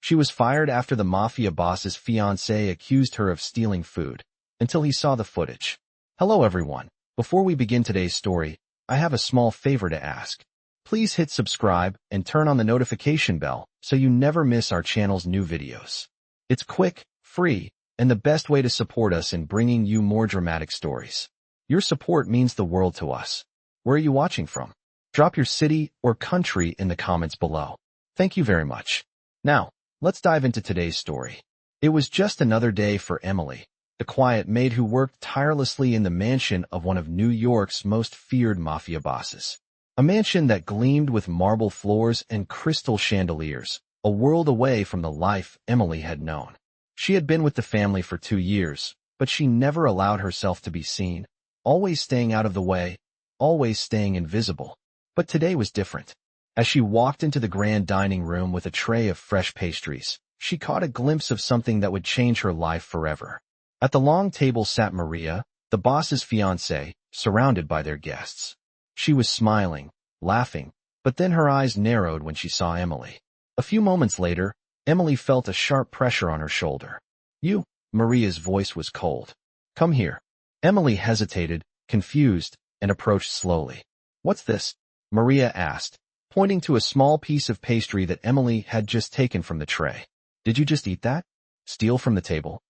She was fired after the Mafia boss's fiancé accused her of stealing food, until he saw the footage. Hello everyone. Before we begin today's story, I have a small favor to ask. Please hit subscribe and turn on the notification bell so you never miss our channel's new videos. It's quick, free, and the best way to support us in bringing you more dramatic stories. Your support means the world to us. Where are you watching from? Drop your city or country in the comments below. Thank you very much. Now, let's dive into today's story. It was just another day for Emily, the quiet maid who worked tirelessly in the mansion of one of New York's most feared mafia bosses. A mansion that gleamed with marble floors and crystal chandeliers, a world away from the life Emily had known. She had been with the family for 2 years, but she never allowed herself to be seen, always staying out of the way, always staying invisible. But today was different. As she walked into the grand dining room with a tray of fresh pastries, she caught a glimpse of something that would change her life forever. At the long table sat Maria, the boss's fiancée, surrounded by their guests. She was smiling, laughing, but then her eyes narrowed when she saw Emily. A few moments later, Emily felt a sharp pressure on her shoulder. "You," Maria's voice was cold. "Come here." Emily hesitated, confused, and approached slowly. "What's this?" Maria asked, pointing to a small piece of pastry that Emily had just taken from the tray. "Did you just eat that? Steal from the table?"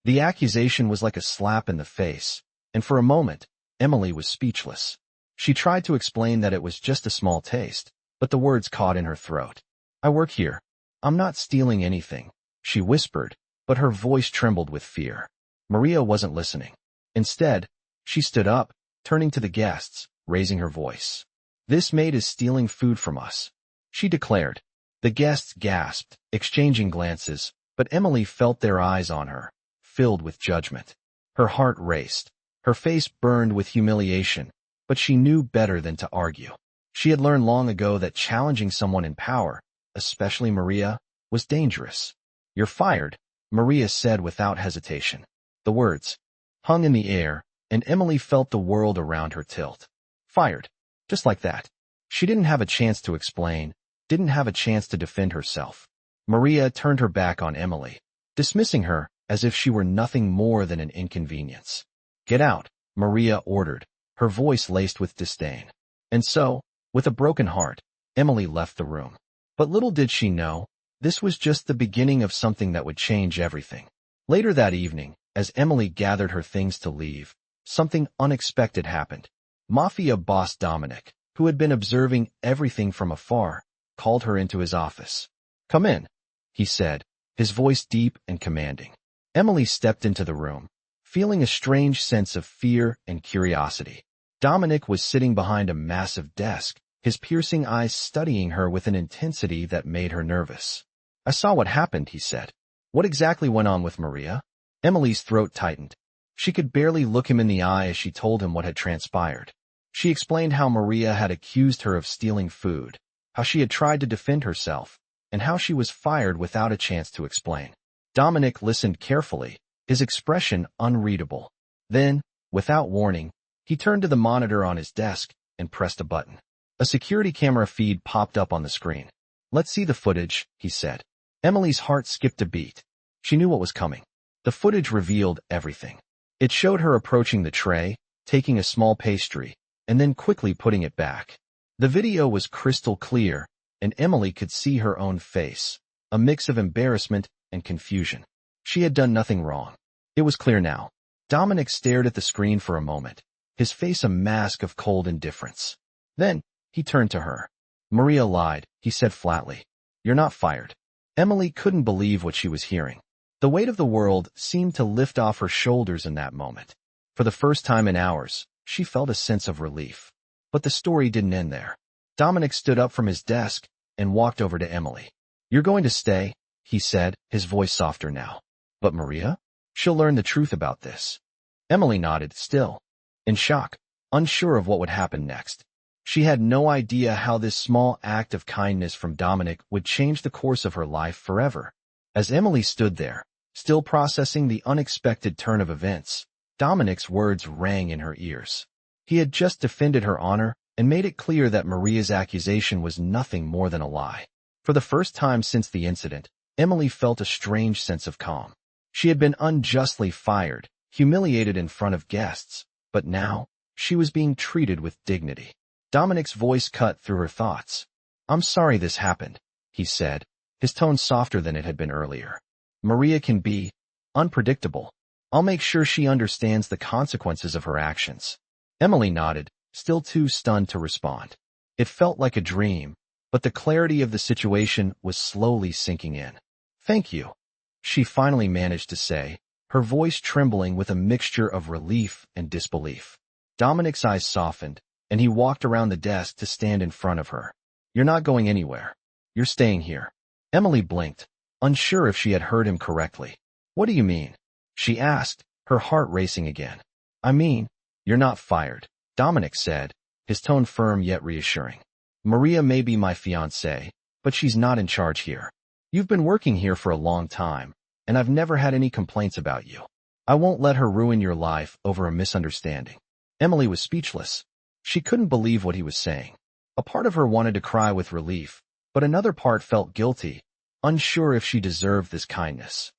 The accusation was like a slap in the face, and for a moment, Emily was speechless. She tried to explain that it was just a small taste, but the words caught in her throat. "I work here. I'm not stealing anything," she whispered, but her voice trembled with fear. Maria wasn't listening. Instead, she stood up, turning to the guests, raising her voice. "This maid is stealing food from us," she declared. The guests gasped, exchanging glances, but Emily felt their eyes on her, filled with judgment. Her heart raced. Her face burned with humiliation, but she knew better than to argue. She had learned long ago that challenging someone in power, especially Maria, was dangerous. "You're fired," Maria said without hesitation. The words hung in the air, and Emily felt the world around her tilt. Fired. Just like that. She didn't have a chance to explain, didn't have a chance to defend herself. Maria turned her back on Emily, dismissing her as if she were nothing more than an inconvenience. "Get out," Maria ordered, her voice laced with disdain. And so, with a broken heart, Emily left the room. But little did she know, this was just the beginning of something that would change everything. Later that evening, as Emily gathered her things to leave, something unexpected happened. Mafia boss Dominic, who had been observing everything from afar, called her into his office. "Come in," he said, his voice deep and commanding. Emily stepped into the room, feeling a strange sense of fear and curiosity. Dominic was sitting behind a massive desk, his piercing eyes studying her with an intensity that made her nervous. "I saw what happened," he said. "What exactly went on with Maria?" Emily's throat tightened. She could barely look him in the eye as she told him what had transpired. She explained how Maria had accused her of stealing food, how she had tried to defend herself, and how she was fired without a chance to explain. Dominic listened carefully, his expression unreadable. Then, without warning, he turned to the monitor on his desk and pressed a button. A security camera feed popped up on the screen. "Let's see the footage," he said. Emily's heart skipped a beat. She knew what was coming. The footage revealed everything. It showed her approaching the tray, taking a small pastry, and then quickly putting it back. The video was crystal clear, and Emily could see her own face, a mix of embarrassment and confusion. She had done nothing wrong. It was clear now. Dominic stared at the screen for a moment, his face a mask of cold indifference. Then, he turned to her. "Maria lied," he said flatly. "You're not fired." Emily couldn't believe what she was hearing. The weight of the world seemed to lift off her shoulders in that moment. For the first time in hours, she felt a sense of relief. But the story didn't end there. Dominic stood up from his desk and walked over to Emily. "You're going to stay," he said, his voice softer now. "But Maria? She'll learn the truth about this." Emily nodded, still in shock, unsure of what would happen next. She had no idea how this small act of kindness from Dominic would change the course of her life forever. As Emily stood there, still processing the unexpected turn of events, Dominic's words rang in her ears. He had just defended her honor and made it clear that Maria's accusation was nothing more than a lie. For the first time since the incident, Emily felt a strange sense of calm. She had been unjustly fired, humiliated in front of guests, but now, she was being treated with dignity. Dominic's voice cut through her thoughts. "I'm sorry this happened," he said, his tone softer than it had been earlier. "Maria can be unpredictable. I'll make sure she understands the consequences of her actions." Emily nodded, still too stunned to respond. It felt like a dream, but the clarity of the situation was slowly sinking in. "Thank you," she finally managed to say, her voice trembling with a mixture of relief and disbelief. Dominic's eyes softened, and he walked around the desk to stand in front of her. "You're not going anywhere. You're staying here." Emily blinked, unsure if she had heard him correctly. "What do you mean?" she asked, her heart racing again. "I mean, you're not fired," Dominic said, his tone firm yet reassuring. "Maria may be my fiancée, but she's not in charge here. You've been working here for a long time, and I've never had any complaints about you. I won't let her ruin your life over a misunderstanding." Emily was speechless. She couldn't believe what he was saying. A part of her wanted to cry with relief, but another part felt guilty, unsure if she deserved this kindness.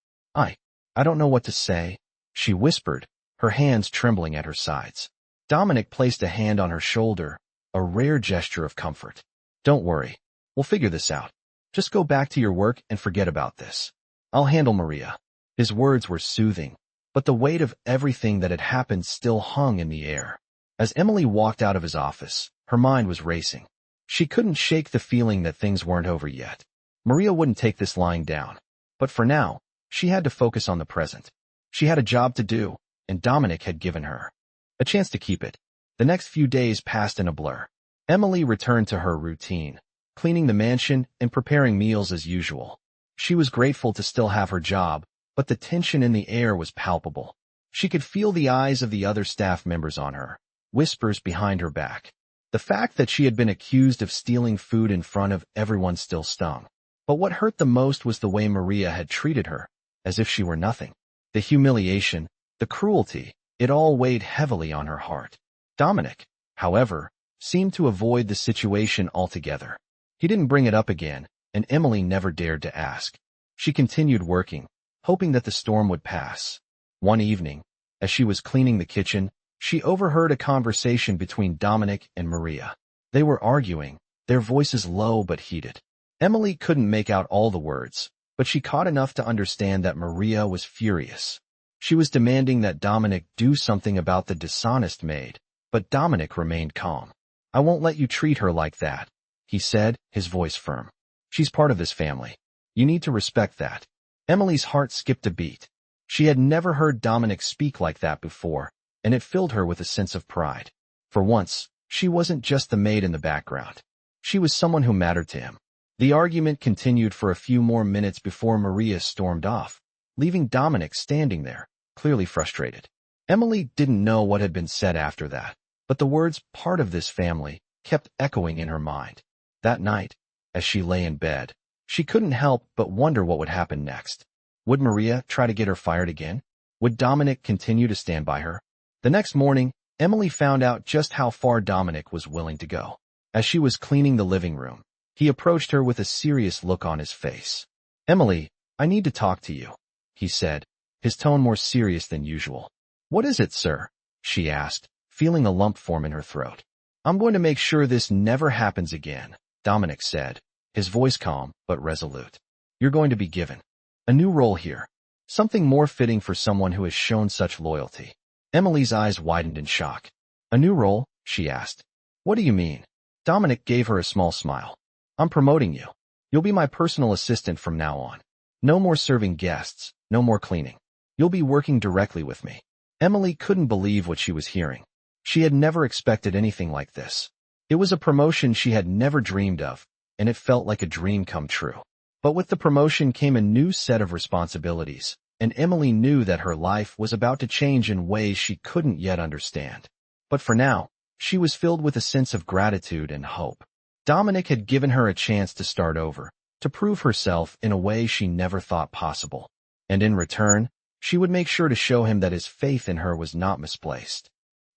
I don't know what to say," she whispered, her hands trembling at her sides. Dominic placed a hand on her shoulder, a rare gesture of comfort. "Don't worry. We'll figure this out. Just go back to your work and forget about this. I'll handle Maria." His words were soothing, but the weight of everything that had happened still hung in the air. As Emily walked out of his office, her mind was racing. She couldn't shake the feeling that things weren't over yet. Maria wouldn't take this lying down. But for now, she had to focus on the present. She had a job to do, and Dominic had given her a chance to keep it. The next few days passed in a blur. Emily returned to her routine, cleaning the mansion and preparing meals as usual. She was grateful to still have her job, but the tension in the air was palpable. She could feel the eyes of the other staff members on her, whispers behind her back. The fact that she had been accused of stealing food in front of everyone still stung. But what hurt the most was the way Maria had treated her, as if she were nothing. The humiliation, the cruelty, it all weighed heavily on her heart. Dominic, however, seemed to avoid the situation altogether. He didn't bring it up again, and Emily never dared to ask. She continued working, hoping that the storm would pass. One evening, as she was cleaning the kitchen, she overheard a conversation between Dominic and Maria. They were arguing, their voices low but heated. Emily couldn't make out all the words, but she caught enough to understand that Maria was furious. She was demanding that Dominic do something about the dishonest maid, but Dominic remained calm. "I won't let you treat her like that," he said, his voice firm. "She's part of this family. You need to respect that." Emily's heart skipped a beat. She had never heard Dominic speak like that before, and it filled her with a sense of pride. For once, she wasn't just the maid in the background. She was someone who mattered to him. The argument continued for a few more minutes before Maria stormed off, leaving Dominic standing there, clearly frustrated. Emily didn't know what had been said after that, but the words "part of this family" kept echoing in her mind. That night, as she lay in bed, she couldn't help but wonder what would happen next. Would Maria try to get her fired again? Would Dominic continue to stand by her? The next morning, Emily found out just how far Dominic was willing to go. As she was cleaning the living room, he approached her with a serious look on his face. "Emily, I need to talk to you," he said, his tone more serious than usual. "What is it, sir?" she asked, feeling a lump form in her throat. "I'm going to make sure this never happens again," Dominic said, his voice calm but resolute. "You're going to be given a new role here, something more fitting for someone who has shown such loyalty." Emily's eyes widened in shock. "A new role?" she asked. "What do you mean?" Dominic gave her a small smile. "I'm promoting you. You'll be my personal assistant from now on. No more serving guests, no more cleaning. You'll be working directly with me." Emily couldn't believe what she was hearing. She had never expected anything like this. It was a promotion she had never dreamed of, and it felt like a dream come true. But with the promotion came a new set of responsibilities, and Emily knew that her life was about to change in ways she couldn't yet understand. But for now, she was filled with a sense of gratitude and hope. Dominic had given her a chance to start over, to prove herself in a way she never thought possible. And in return, she would make sure to show him that his faith in her was not misplaced.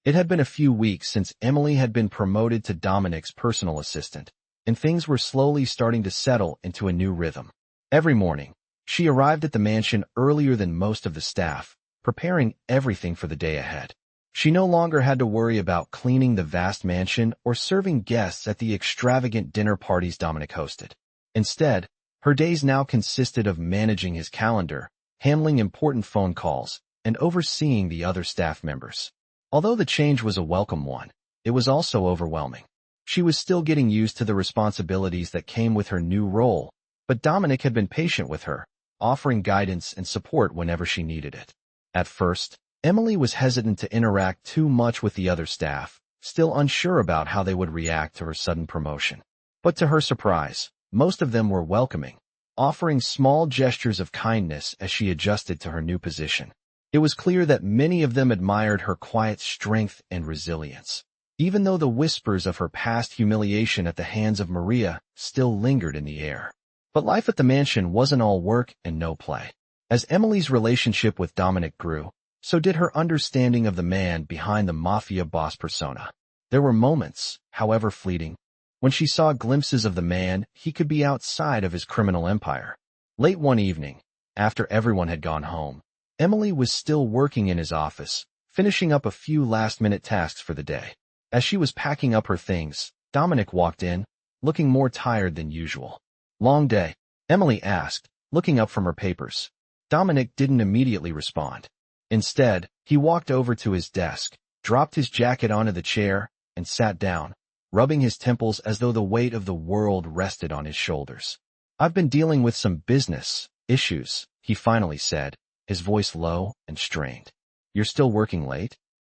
It had been a few weeks since Emily had been promoted to Dominic's personal assistant, and things were slowly starting to settle into a new rhythm. Every morning, She arrived at the mansion earlier than most of the staff, preparing everything for the day ahead. She no longer had to worry about cleaning the vast mansion or serving guests at the extravagant dinner parties Dominic hosted. Instead, her days now consisted of managing his calendar, handling important phone calls, and overseeing the other staff members. Although the change was a welcome one, it was also overwhelming. She was still getting used to the responsibilities that came with her new role, but Dominic had been patient with her, offering guidance and support whenever she needed it. At first, Emily was hesitant to interact too much with the other staff, still unsure about how they would react to her sudden promotion. But to her surprise, most of them were welcoming, offering small gestures of kindness as she adjusted to her new position. It was clear that many of them admired her quiet strength and resilience, even though the whispers of her past humiliation at the hands of Maria still lingered in the air. But life at the mansion wasn't all work and no play. As Emily's relationship with Dominic grew, so did her understanding of the man behind the Mafia boss persona. There were moments, however fleeting, when she saw glimpses of the man he could be outside of his criminal empire. Late one evening, after everyone had gone home, Emily was still working in his office, finishing up a few last-minute tasks for the day. As she was packing up her things, Dominic walked in, looking more tired than usual. "Long day?" Emily asked, looking up from her papers. Dominic didn't immediately respond. Instead, he walked over to his desk, dropped his jacket onto the chair, and sat down, rubbing his temples as though the weight of the world rested on his shoulders. "I've been dealing with some business issues," he finally said, his voice low and strained. "You're still working late?"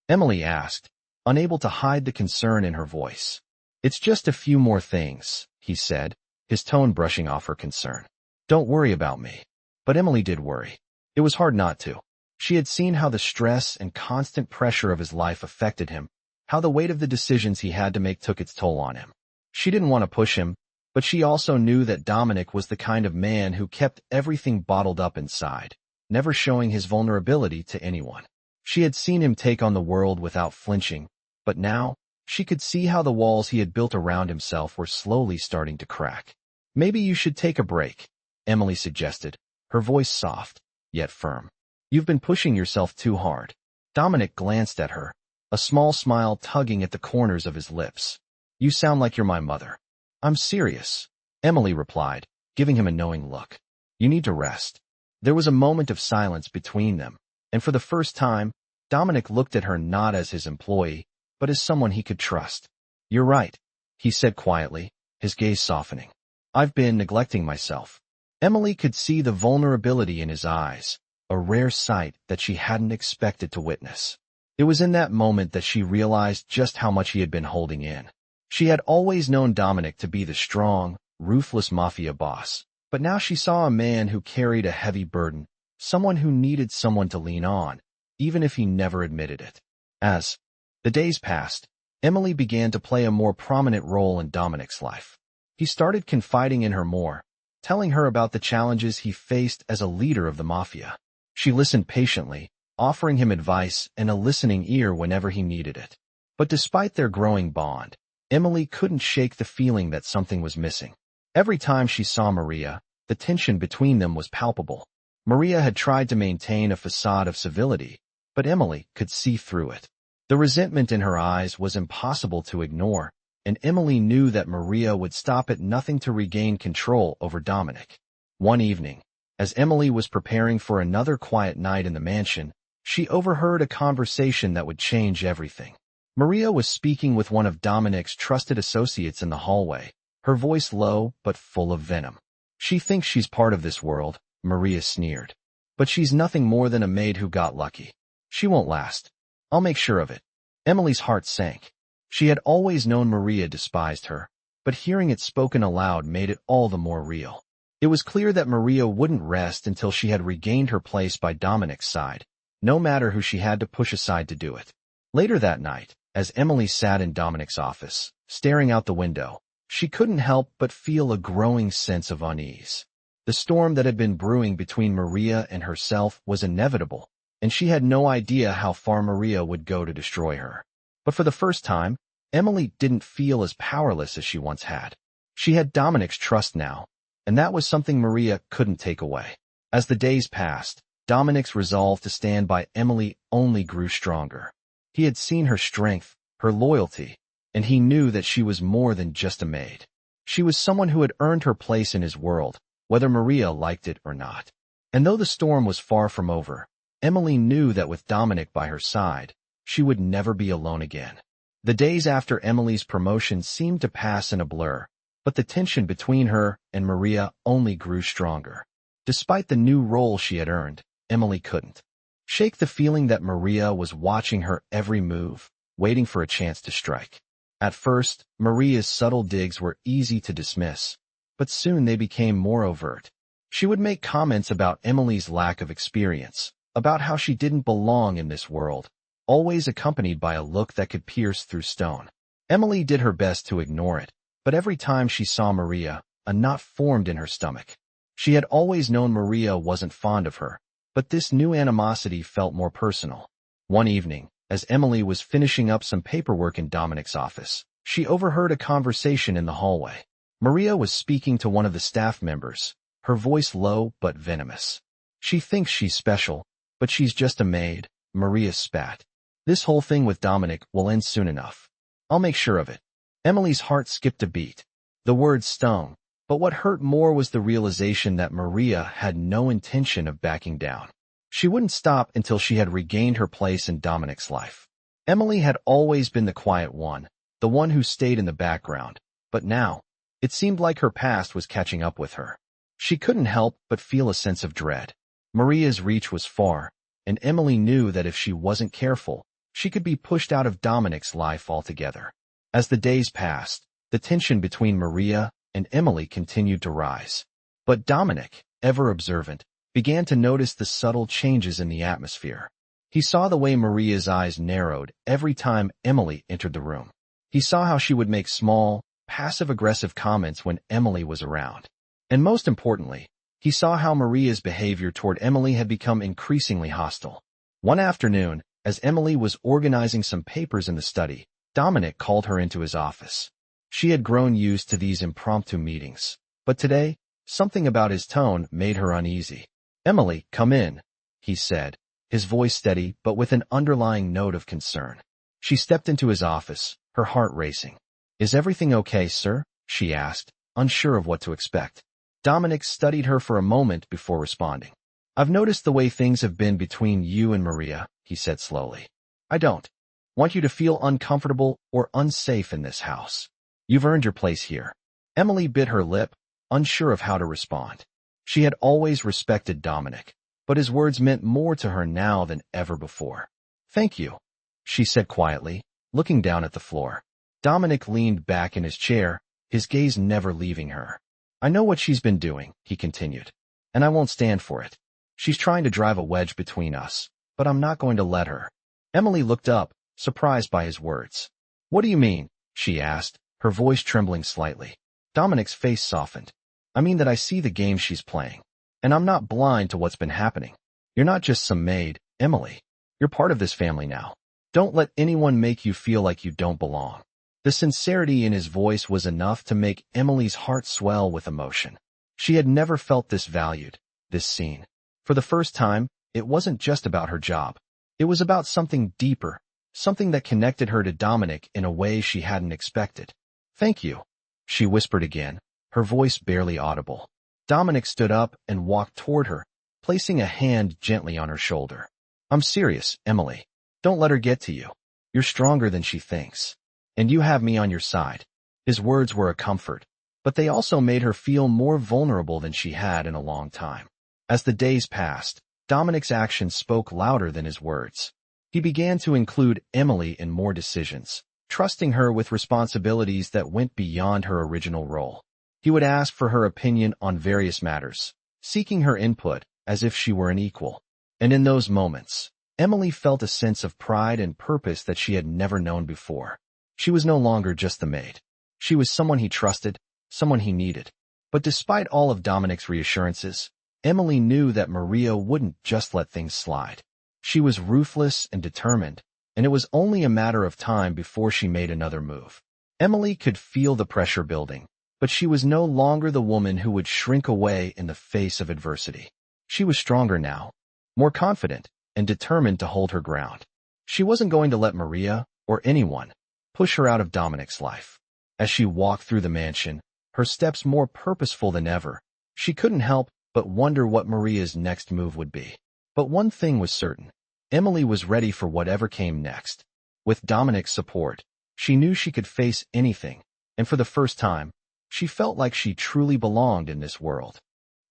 Emily asked, unable to hide the concern in her voice. "It's just a few more things," he said, his tone brushing off her concern. "Don't worry about me." But Emily did worry. It was hard not to. She had seen how the stress and constant pressure of his life affected him, how the weight of the decisions he had to make took its toll on him. She didn't want to push him, but she also knew that Dominic was the kind of man who kept everything bottled up inside, never showing his vulnerability to anyone. She had seen him take on the world without flinching, but now, she could see how the walls he had built around himself were slowly starting to crack. "Maybe you should take a break," Emily suggested, her voice soft, yet firm. "You've been pushing yourself too hard." Dominic glanced at her, a small smile tugging at the corners of his lips. "You sound like you're my mother." "I'm serious," Emily replied, giving him a knowing look. "You need to rest." There was a moment of silence between them, and for the first time, Dominic looked at her not as his employee, but as someone he could trust. "You're right," he said quietly, his gaze softening. "I've been neglecting myself." Emily could see the vulnerability in his eyes, a rare sight that she hadn't expected to witness. It was in that moment that she realized just how much he had been holding in. She had always known Dominic to be the strong, ruthless Mafia boss, but now she saw a man who carried a heavy burden, someone who needed someone to lean on, even if he never admitted it. As the days passed, Emily began to play a more prominent role in Dominic's life. He started confiding in her more, telling her about the challenges he faced as a leader of the Mafia. She listened patiently, offering him advice and a listening ear whenever he needed it. But despite their growing bond, Emily couldn't shake the feeling that something was missing. Every time she saw Maria, the tension between them was palpable. Maria had tried to maintain a facade of civility, but Emily could see through it. The resentment in her eyes was impossible to ignore, and Emily knew that Maria would stop at nothing to regain control over Dominic. One evening, as Emily was preparing for another quiet night in the mansion, she overheard a conversation that would change everything. Maria was speaking with one of Dominic's trusted associates in the hallway, her voice low but full of venom. "She thinks she's part of this world," Maria sneered. "But she's nothing more than a maid who got lucky. She won't last. I'll make sure of it." Emily's heart sank. She had always known Maria despised her, but hearing it spoken aloud made it all the more real. It was clear that Maria wouldn't rest until she had regained her place by Dominic's side, no matter who she had to push aside to do it. Later that night, as Emily sat in Dominic's office, staring out the window, she couldn't help but feel a growing sense of unease. The storm that had been brewing between Maria and herself was inevitable, and she had no idea how far Maria would go to destroy her. But for the first time, Emily didn't feel as powerless as she once had. She had Dominic's trust now, and that was something Maria couldn't take away. As the days passed, Dominic's resolve to stand by Emily only grew stronger. He had seen her strength, her loyalty, and he knew that she was more than just a maid. She was someone who had earned her place in his world, whether Maria liked it or not. And though the storm was far from over, Emily knew that with Dominic by her side, she would never be alone again. The days after Emily's promotion seemed to pass in a blur, but the tension between her and Maria only grew stronger. Despite the new role she had earned, Emily couldn't shake the feeling that Maria was watching her every move, waiting for a chance to strike. At first, Maria's subtle digs were easy to dismiss, but soon they became more overt. She would make comments about Emily's lack of experience, about how she didn't belong in this world, always accompanied by a look that could pierce through stone. Emily did her best to ignore it, but every time she saw Maria, a knot formed in her stomach. She had always known Maria wasn't fond of her, but this new animosity felt more personal. One evening, as Emily was finishing up some paperwork in Dominic's office, she overheard a conversation in the hallway. Maria was speaking to one of the staff members, her voice low but venomous. "She thinks she's special, but she's just a maid," Maria spat. "This whole thing with Dominic will end soon enough. I'll make sure of it." Emily's heart skipped a beat. The words stung, but what hurt more was the realization that Maria had no intention of backing down. She wouldn't stop until she had regained her place in Dominic's life. Emily had always been the quiet one, the one who stayed in the background, but now, it seemed like her past was catching up with her. She couldn't help but feel a sense of dread. Maria's reach was far, and Emily knew that if she wasn't careful, she could be pushed out of Dominic's life altogether. As the days passed, the tension between Maria and Emily continued to rise. But Dominic, ever observant, began to notice the subtle changes in the atmosphere. He saw the way Maria's eyes narrowed every time Emily entered the room. He saw how she would make small, passive-aggressive comments when Emily was around. And most importantly, he saw how Maria's behavior toward Emily had become increasingly hostile. One afternoon, as Emily was organizing some papers in the study, Dominic called her into his office. She had grown used to these impromptu meetings, but today, something about his tone made her uneasy. "Emily, come in," he said, his voice steady but with an underlying note of concern. She stepped into his office, her heart racing. "Is everything okay, sir?" she asked, unsure of what to expect. Dominic studied her for a moment before responding. "I've noticed the way things have been between you and Maria," he said slowly. "I don't want you to feel uncomfortable or unsafe in this house. You've earned your place here." Emily bit her lip, unsure of how to respond. She had always respected Dominic, but his words meant more to her now than ever before. "Thank you," she said quietly, looking down at the floor. Dominic leaned back in his chair, his gaze never leaving her. "I know what she's been doing," he continued, "and I won't stand for it. She's trying to drive a wedge between us, but I'm not going to let her." Emily looked up, surprised by his words. "What do you mean?" she asked, her voice trembling slightly. Dominic's face softened. "I mean that I see the game she's playing, and I'm not blind to what's been happening. You're not just some maid, Emily. You're part of this family now. Don't let anyone make you feel like you don't belong." The sincerity in his voice was enough to make Emily's heart swell with emotion. She had never felt this valued, this seen. For the first time, it wasn't just about her job. It was about something deeper, something that connected her to Dominic in a way she hadn't expected. "Thank you," she whispered again, her voice barely audible. Dominic stood up and walked toward her, placing a hand gently on her shoulder. "I'm serious, Emily. Don't let her get to you. You're stronger than she thinks. And you have me on your side." His words were a comfort, but they also made her feel more vulnerable than she had in a long time. As the days passed, Dominic's actions spoke louder than his words. He began to include Emily in more decisions, trusting her with responsibilities that went beyond her original role. He would ask for her opinion on various matters, seeking her input as if she were an equal. And in those moments, Emily felt a sense of pride and purpose that she had never known before. She was no longer just the maid. She was someone he trusted, someone he needed. But despite all of Dominic's reassurances, Emily knew that Maria wouldn't just let things slide. She was ruthless and determined, and it was only a matter of time before she made another move. Emily could feel the pressure building, but she was no longer the woman who would shrink away in the face of adversity. She was stronger now, more confident, and determined to hold her ground. She wasn't going to let Maria, or anyone, push her out of Dominic's life. As she walked through the mansion, her steps more purposeful than ever, she couldn't help but wonder what Maria's next move would be. But one thing was certain. Emily was ready for whatever came next. With Dominic's support, she knew she could face anything, and for the first time, she felt like she truly belonged in this world.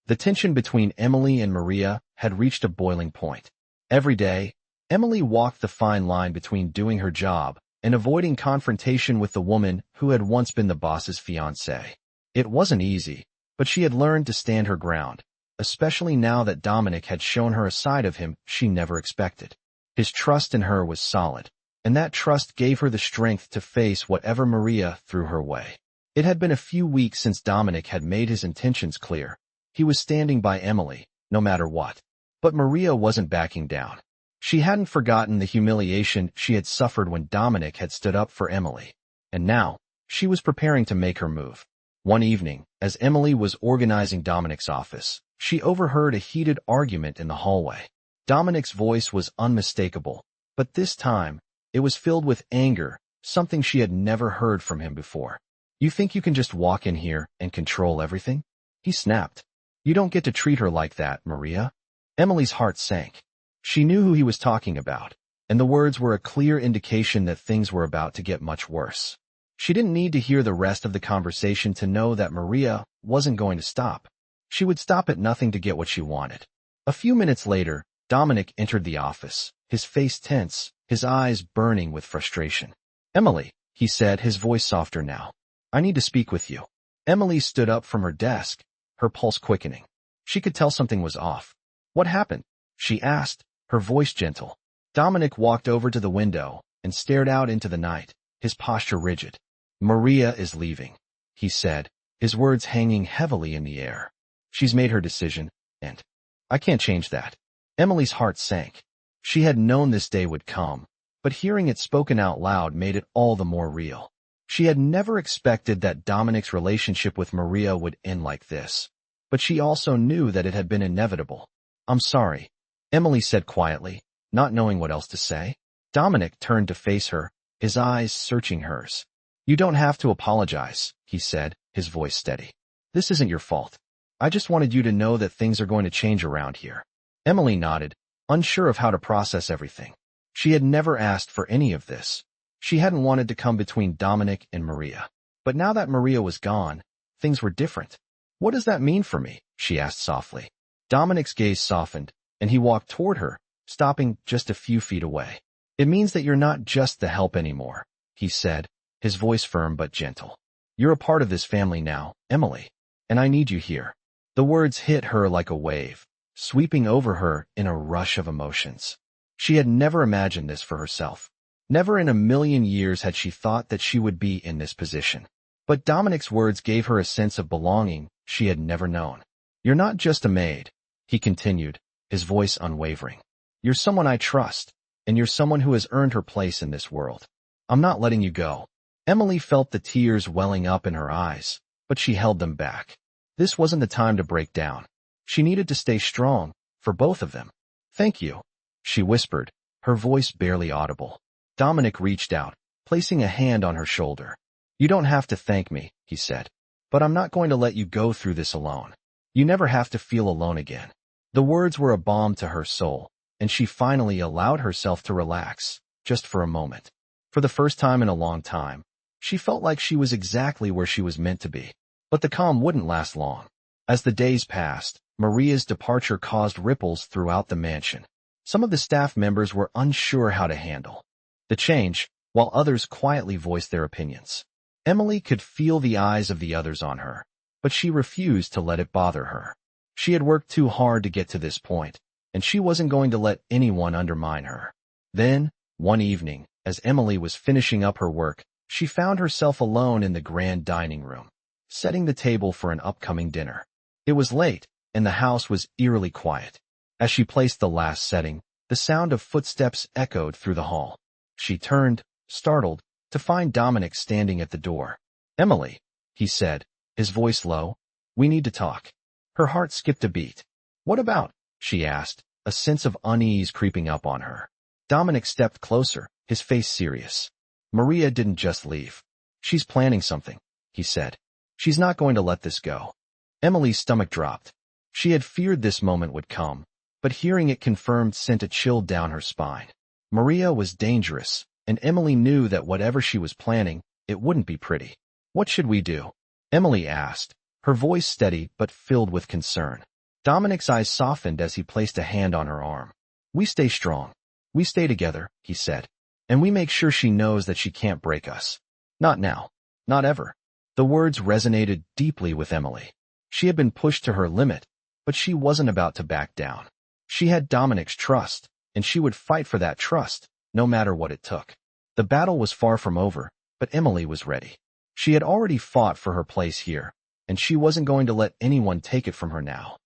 The tension between Emily and Maria had reached a boiling point. Every day, Emily walked the fine line between doing her job and avoiding confrontation with the woman who had once been the boss's fiancée. It wasn't easy, but she had learned to stand her ground, especially now that Dominic had shown her a side of him she never expected. His trust in her was solid, and that trust gave her the strength to face whatever Maria threw her way. It had been a few weeks since Dominic had made his intentions clear. He was standing by Emily, no matter what. But Maria wasn't backing down. She hadn't forgotten the humiliation she had suffered when Dominic had stood up for Emily. And now, she was preparing to make her move. One evening, as Emily was organizing Dominic's office, she overheard a heated argument in the hallway. Dominic's voice was unmistakable, but this time, it was filled with anger, something she had never heard from him before. "You think you can just walk in here and control everything?" he snapped. "You don't get to treat her like that, Maria." Emily's heart sank. She knew who he was talking about, and the words were a clear indication that things were about to get much worse. She didn't need to hear the rest of the conversation to know that Maria wasn't going to stop. She would stop at nothing to get what she wanted. A few minutes later, Dominic entered the office, his face tense, his eyes burning with frustration. "Emily," he said, his voice softer now. "I need to speak with you." Emily stood up from her desk, her pulse quickening. She could tell something was off. "What happened?" she asked, her voice gentle. Dominic walked over to the window and stared out into the night, his posture rigid. "Maria is leaving," he said, his words hanging heavily in the air. "She's made her decision, and I can't change that." Emily's heart sank. She had known this day would come, but hearing it spoken out loud made it all the more real. She had never expected that Dominic's relationship with Maria would end like this, but she also knew that it had been inevitable. "I'm sorry," Emily said quietly, not knowing what else to say. Dominic turned to face her, his eyes searching hers. "You don't have to apologize," he said, his voice steady. "This isn't your fault. I just wanted you to know that things are going to change around here." Emily nodded, unsure of how to process everything. She had never asked for any of this. She hadn't wanted to come between Dominic and Maria. But now that Maria was gone, things were different. "What does that mean for me?" she asked softly. Dominic's gaze softened, and he walked toward her, stopping just a few feet away. "It means that you're not just the help anymore," he said, his voice firm but gentle. "You're a part of this family now, Emily, and I need you here." The words hit her like a wave, sweeping over her in a rush of emotions. She had never imagined this for herself. Never in a million years had she thought that she would be in this position. But Dominic's words gave her a sense of belonging she had never known. "You're not just a maid," he continued, his voice unwavering. "You're someone I trust, and you're someone who has earned her place in this world. I'm not letting you go." Emily felt the tears welling up in her eyes, but she held them back. This wasn't the time to break down. She needed to stay strong, for both of them. "Thank you," she whispered, her voice barely audible. Dominic reached out, placing a hand on her shoulder. "You don't have to thank me," he said. "But I'm not going to let you go through this alone. You never have to feel alone again." The words were a balm to her soul, and she finally allowed herself to relax, just for a moment. For the first time in a long time, she felt like she was exactly where she was meant to be. But the calm wouldn't last long. As the days passed, Maria's departure caused ripples throughout the mansion. Some of the staff members were unsure how to handle the change, while others quietly voiced their opinions. Emily could feel the eyes of the others on her, but she refused to let it bother her. She had worked too hard to get to this point, and she wasn't going to let anyone undermine her. Then, one evening, as Emily was finishing up her work, she found herself alone in the grand dining room, setting the table for an upcoming dinner. It was late, and the house was eerily quiet. As she placed the last setting, the sound of footsteps echoed through the hall. She turned, startled, to find Dominic standing at the door. "Emily," he said, his voice low, "we need to talk." Her heart skipped a beat. "What about?" she asked, a sense of unease creeping up on her. Dominic stepped closer, his face serious. Maria didn't just leave. She's planning something, he said. She's not going to let this go. Emily's stomach dropped. She had feared this moment would come, but hearing it confirmed sent a chill down her spine. Maria was dangerous, and Emily knew that whatever she was planning, it wouldn't be pretty. What should we do? Emily asked, her voice steady but filled with concern. Dominic's eyes softened as he placed a hand on her arm. We stay strong. We stay together, he said. And we make sure she knows that she can't break us. Not now. Not ever. The words resonated deeply with Emily. She had been pushed to her limit, but she wasn't about to back down. She had Dominic's trust, and she would fight for that trust, no matter what it took. The battle was far from over, but Emily was ready. She had already fought for her place here, and she wasn't going to let anyone take it from her now.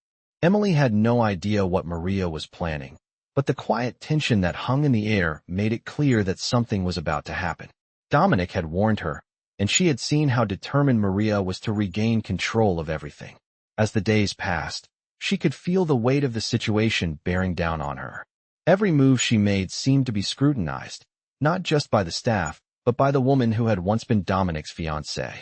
Emily had no idea what Maria was planning, but the quiet tension that hung in the air made it clear that something was about to happen. Dominic had warned her, and she had seen how determined Maria was to regain control of everything. As the days passed, she could feel the weight of the situation bearing down on her. Every move she made seemed to be scrutinized, not just by the staff, but by the woman who had once been Dominic's fiancée.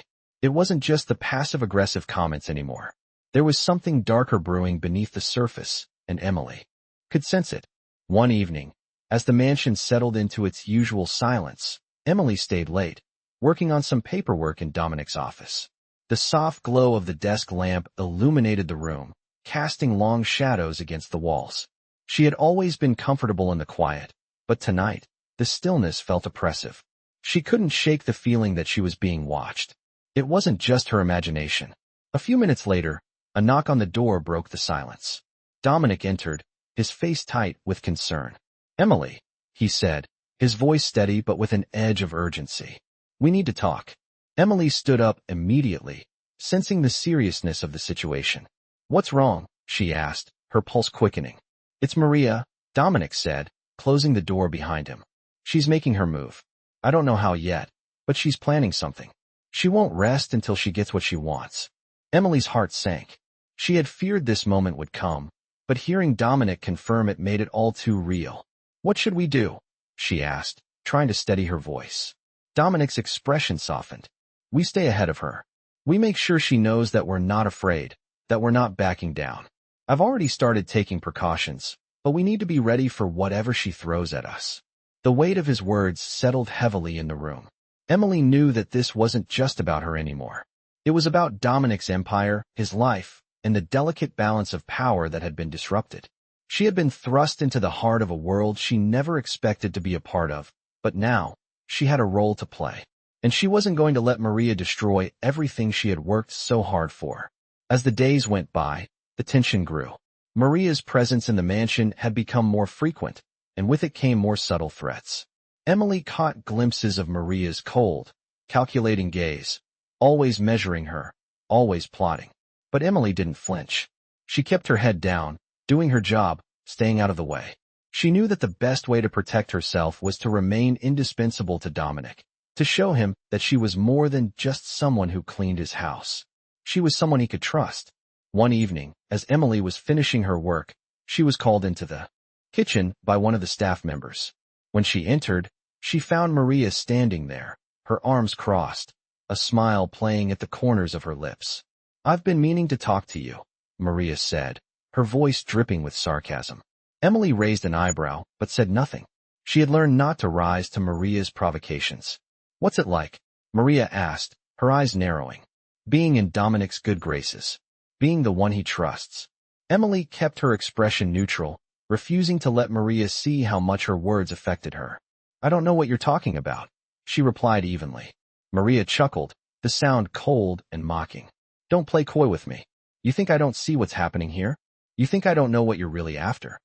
It wasn't just the passive-aggressive comments anymore. There was something darker brewing beneath the surface, and Emily could sense it. One evening, as the mansion settled into its usual silence, Emily stayed late, working on some paperwork in Dominic's office. The soft glow of the desk lamp illuminated the room, casting long shadows against the walls. She had always been comfortable in the quiet, but tonight, the stillness felt oppressive. She couldn't shake the feeling that she was being watched. It wasn't just her imagination. A few minutes later, a knock on the door broke the silence. Dominic entered, his face tight with concern. Emily, he said, his voice steady but with an edge of urgency. We need to talk. Emily stood up immediately, sensing the seriousness of the situation. What's wrong? She asked, her pulse quickening. It's Maria, Dominic said, closing the door behind him. She's making her move. I don't know how yet, but she's planning something. She won't rest until she gets what she wants. Emily's heart sank. She had feared this moment would come, but hearing Dominic confirm it made it all too real. What should we do? She asked, trying to steady her voice. Dominic's expression softened. We stay ahead of her. We make sure she knows that we're not afraid, that we're not backing down. I've already started taking precautions, but we need to be ready for whatever she throws at us. The weight of his words settled heavily in the room. Emily knew that this wasn't just about her anymore. It was about Dominic's empire, his life, and the delicate balance of power that had been disrupted. She had been thrust into the heart of a world she never expected to be a part of, but now, she had a role to play. And she wasn't going to let Maria destroy everything she had worked so hard for. As the days went by, the tension grew. Maria's presence in the mansion had become more frequent, and with it came more subtle threats. Emily caught glimpses of Maria's cold, calculating gaze, always measuring her, always plotting. But Emily didn't flinch. She kept her head down, doing her job, staying out of the way. She knew that the best way to protect herself was to remain indispensable to Dominic, to show him that she was more than just someone who cleaned his house. She was someone he could trust. One evening, as Emily was finishing her work, she was called into the kitchen by one of the staff members. When she entered, she found Maria standing there, her arms crossed, a smile playing at the corners of her lips. I've been meaning to talk to you, Maria said, her voice dripping with sarcasm. Emily raised an eyebrow, but said nothing. She had learned not to rise to Maria's provocations. What's it like? Maria asked, her eyes narrowing. Being in Dominic's good graces. Being the one he trusts. Emily kept her expression neutral, refusing to let Maria see how much her words affected her. I don't know what you're talking about, she replied evenly. Maria chuckled, the sound cold and mocking. Don't play coy with me. You think I don't see what's happening here? You think I don't know what you're really after?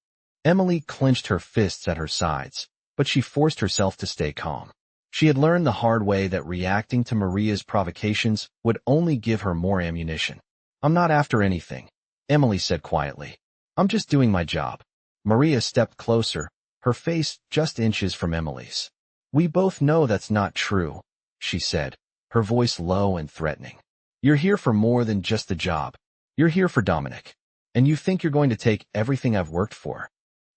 Emily clenched her fists at her sides, but she forced herself to stay calm. She had learned the hard way that reacting to Maria's provocations would only give her more ammunition. I'm not after anything, Emily said quietly. I'm just doing my job. Maria stepped closer, her face just inches from Emily's. We both know that's not true, she said, her voice low and threatening. You're here for more than just the job. You're here for Dominic. And you think you're going to take everything I've worked for?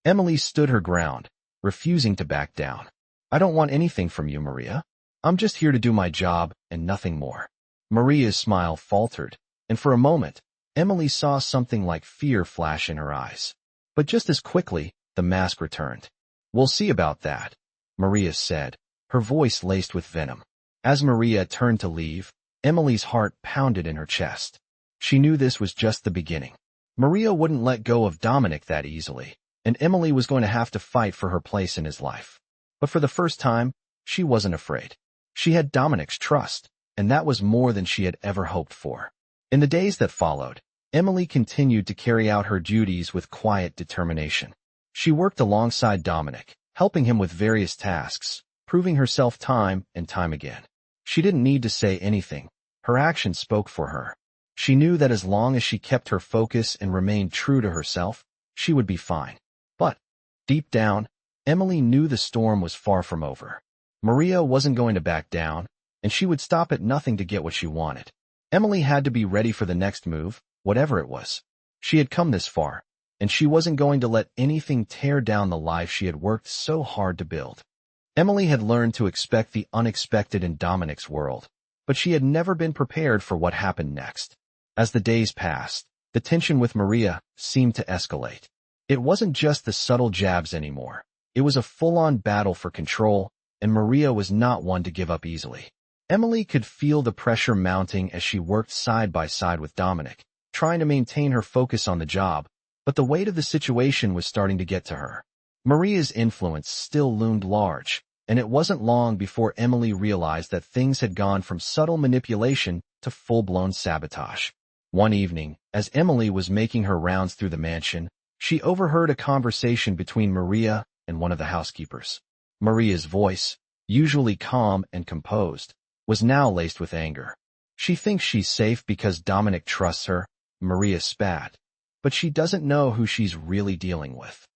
Emily stood her ground, refusing to back down. I don't want anything from you, Maria. I'm just here to do my job and nothing more. Maria's smile faltered, and for a moment, Emily saw something like fear flash in her eyes. But just as quickly, the mask returned. We'll see about that, Maria said, her voice laced with venom. As Maria turned to leave, Emily's heart pounded in her chest. She knew this was just the beginning. Maria wouldn't let go of Dominic that easily, and Emily was going to have to fight for her place in his life. But for the first time, she wasn't afraid. She had Dominic's trust, and that was more than she had ever hoped for. In the days that followed, Emily continued to carry out her duties with quiet determination. She worked alongside Dominic, helping him with various tasks, proving herself time and time again. She didn't need to say anything. Her actions spoke for her. She knew that as long as she kept her focus and remained true to herself, she would be fine. But, deep down, Emily knew the storm was far from over. Maria wasn't going to back down, and she would stop at nothing to get what she wanted. Emily had to be ready for the next move, whatever it was. She had come this far, and she wasn't going to let anything tear down the life she had worked so hard to build. Emily had learned to expect the unexpected in Dominic's world, but she had never been prepared for what happened next. As the days passed, the tension with Maria seemed to escalate. It wasn't just the subtle jabs anymore. It was a full-on battle for control, and Maria was not one to give up easily. Emily could feel the pressure mounting as she worked side by side with Dominic, trying to maintain her focus on the job, but the weight of the situation was starting to get to her. Maria's influence still loomed large, and it wasn't long before Emily realized that things had gone from subtle manipulation to full-blown sabotage. One evening, as Emily was making her rounds through the mansion, she overheard a conversation between Maria and one of the housekeepers. Maria's voice, usually calm and composed, was now laced with anger. She thinks she's safe because Dominic trusts her, Maria spat, but she doesn't know who she's really dealing with.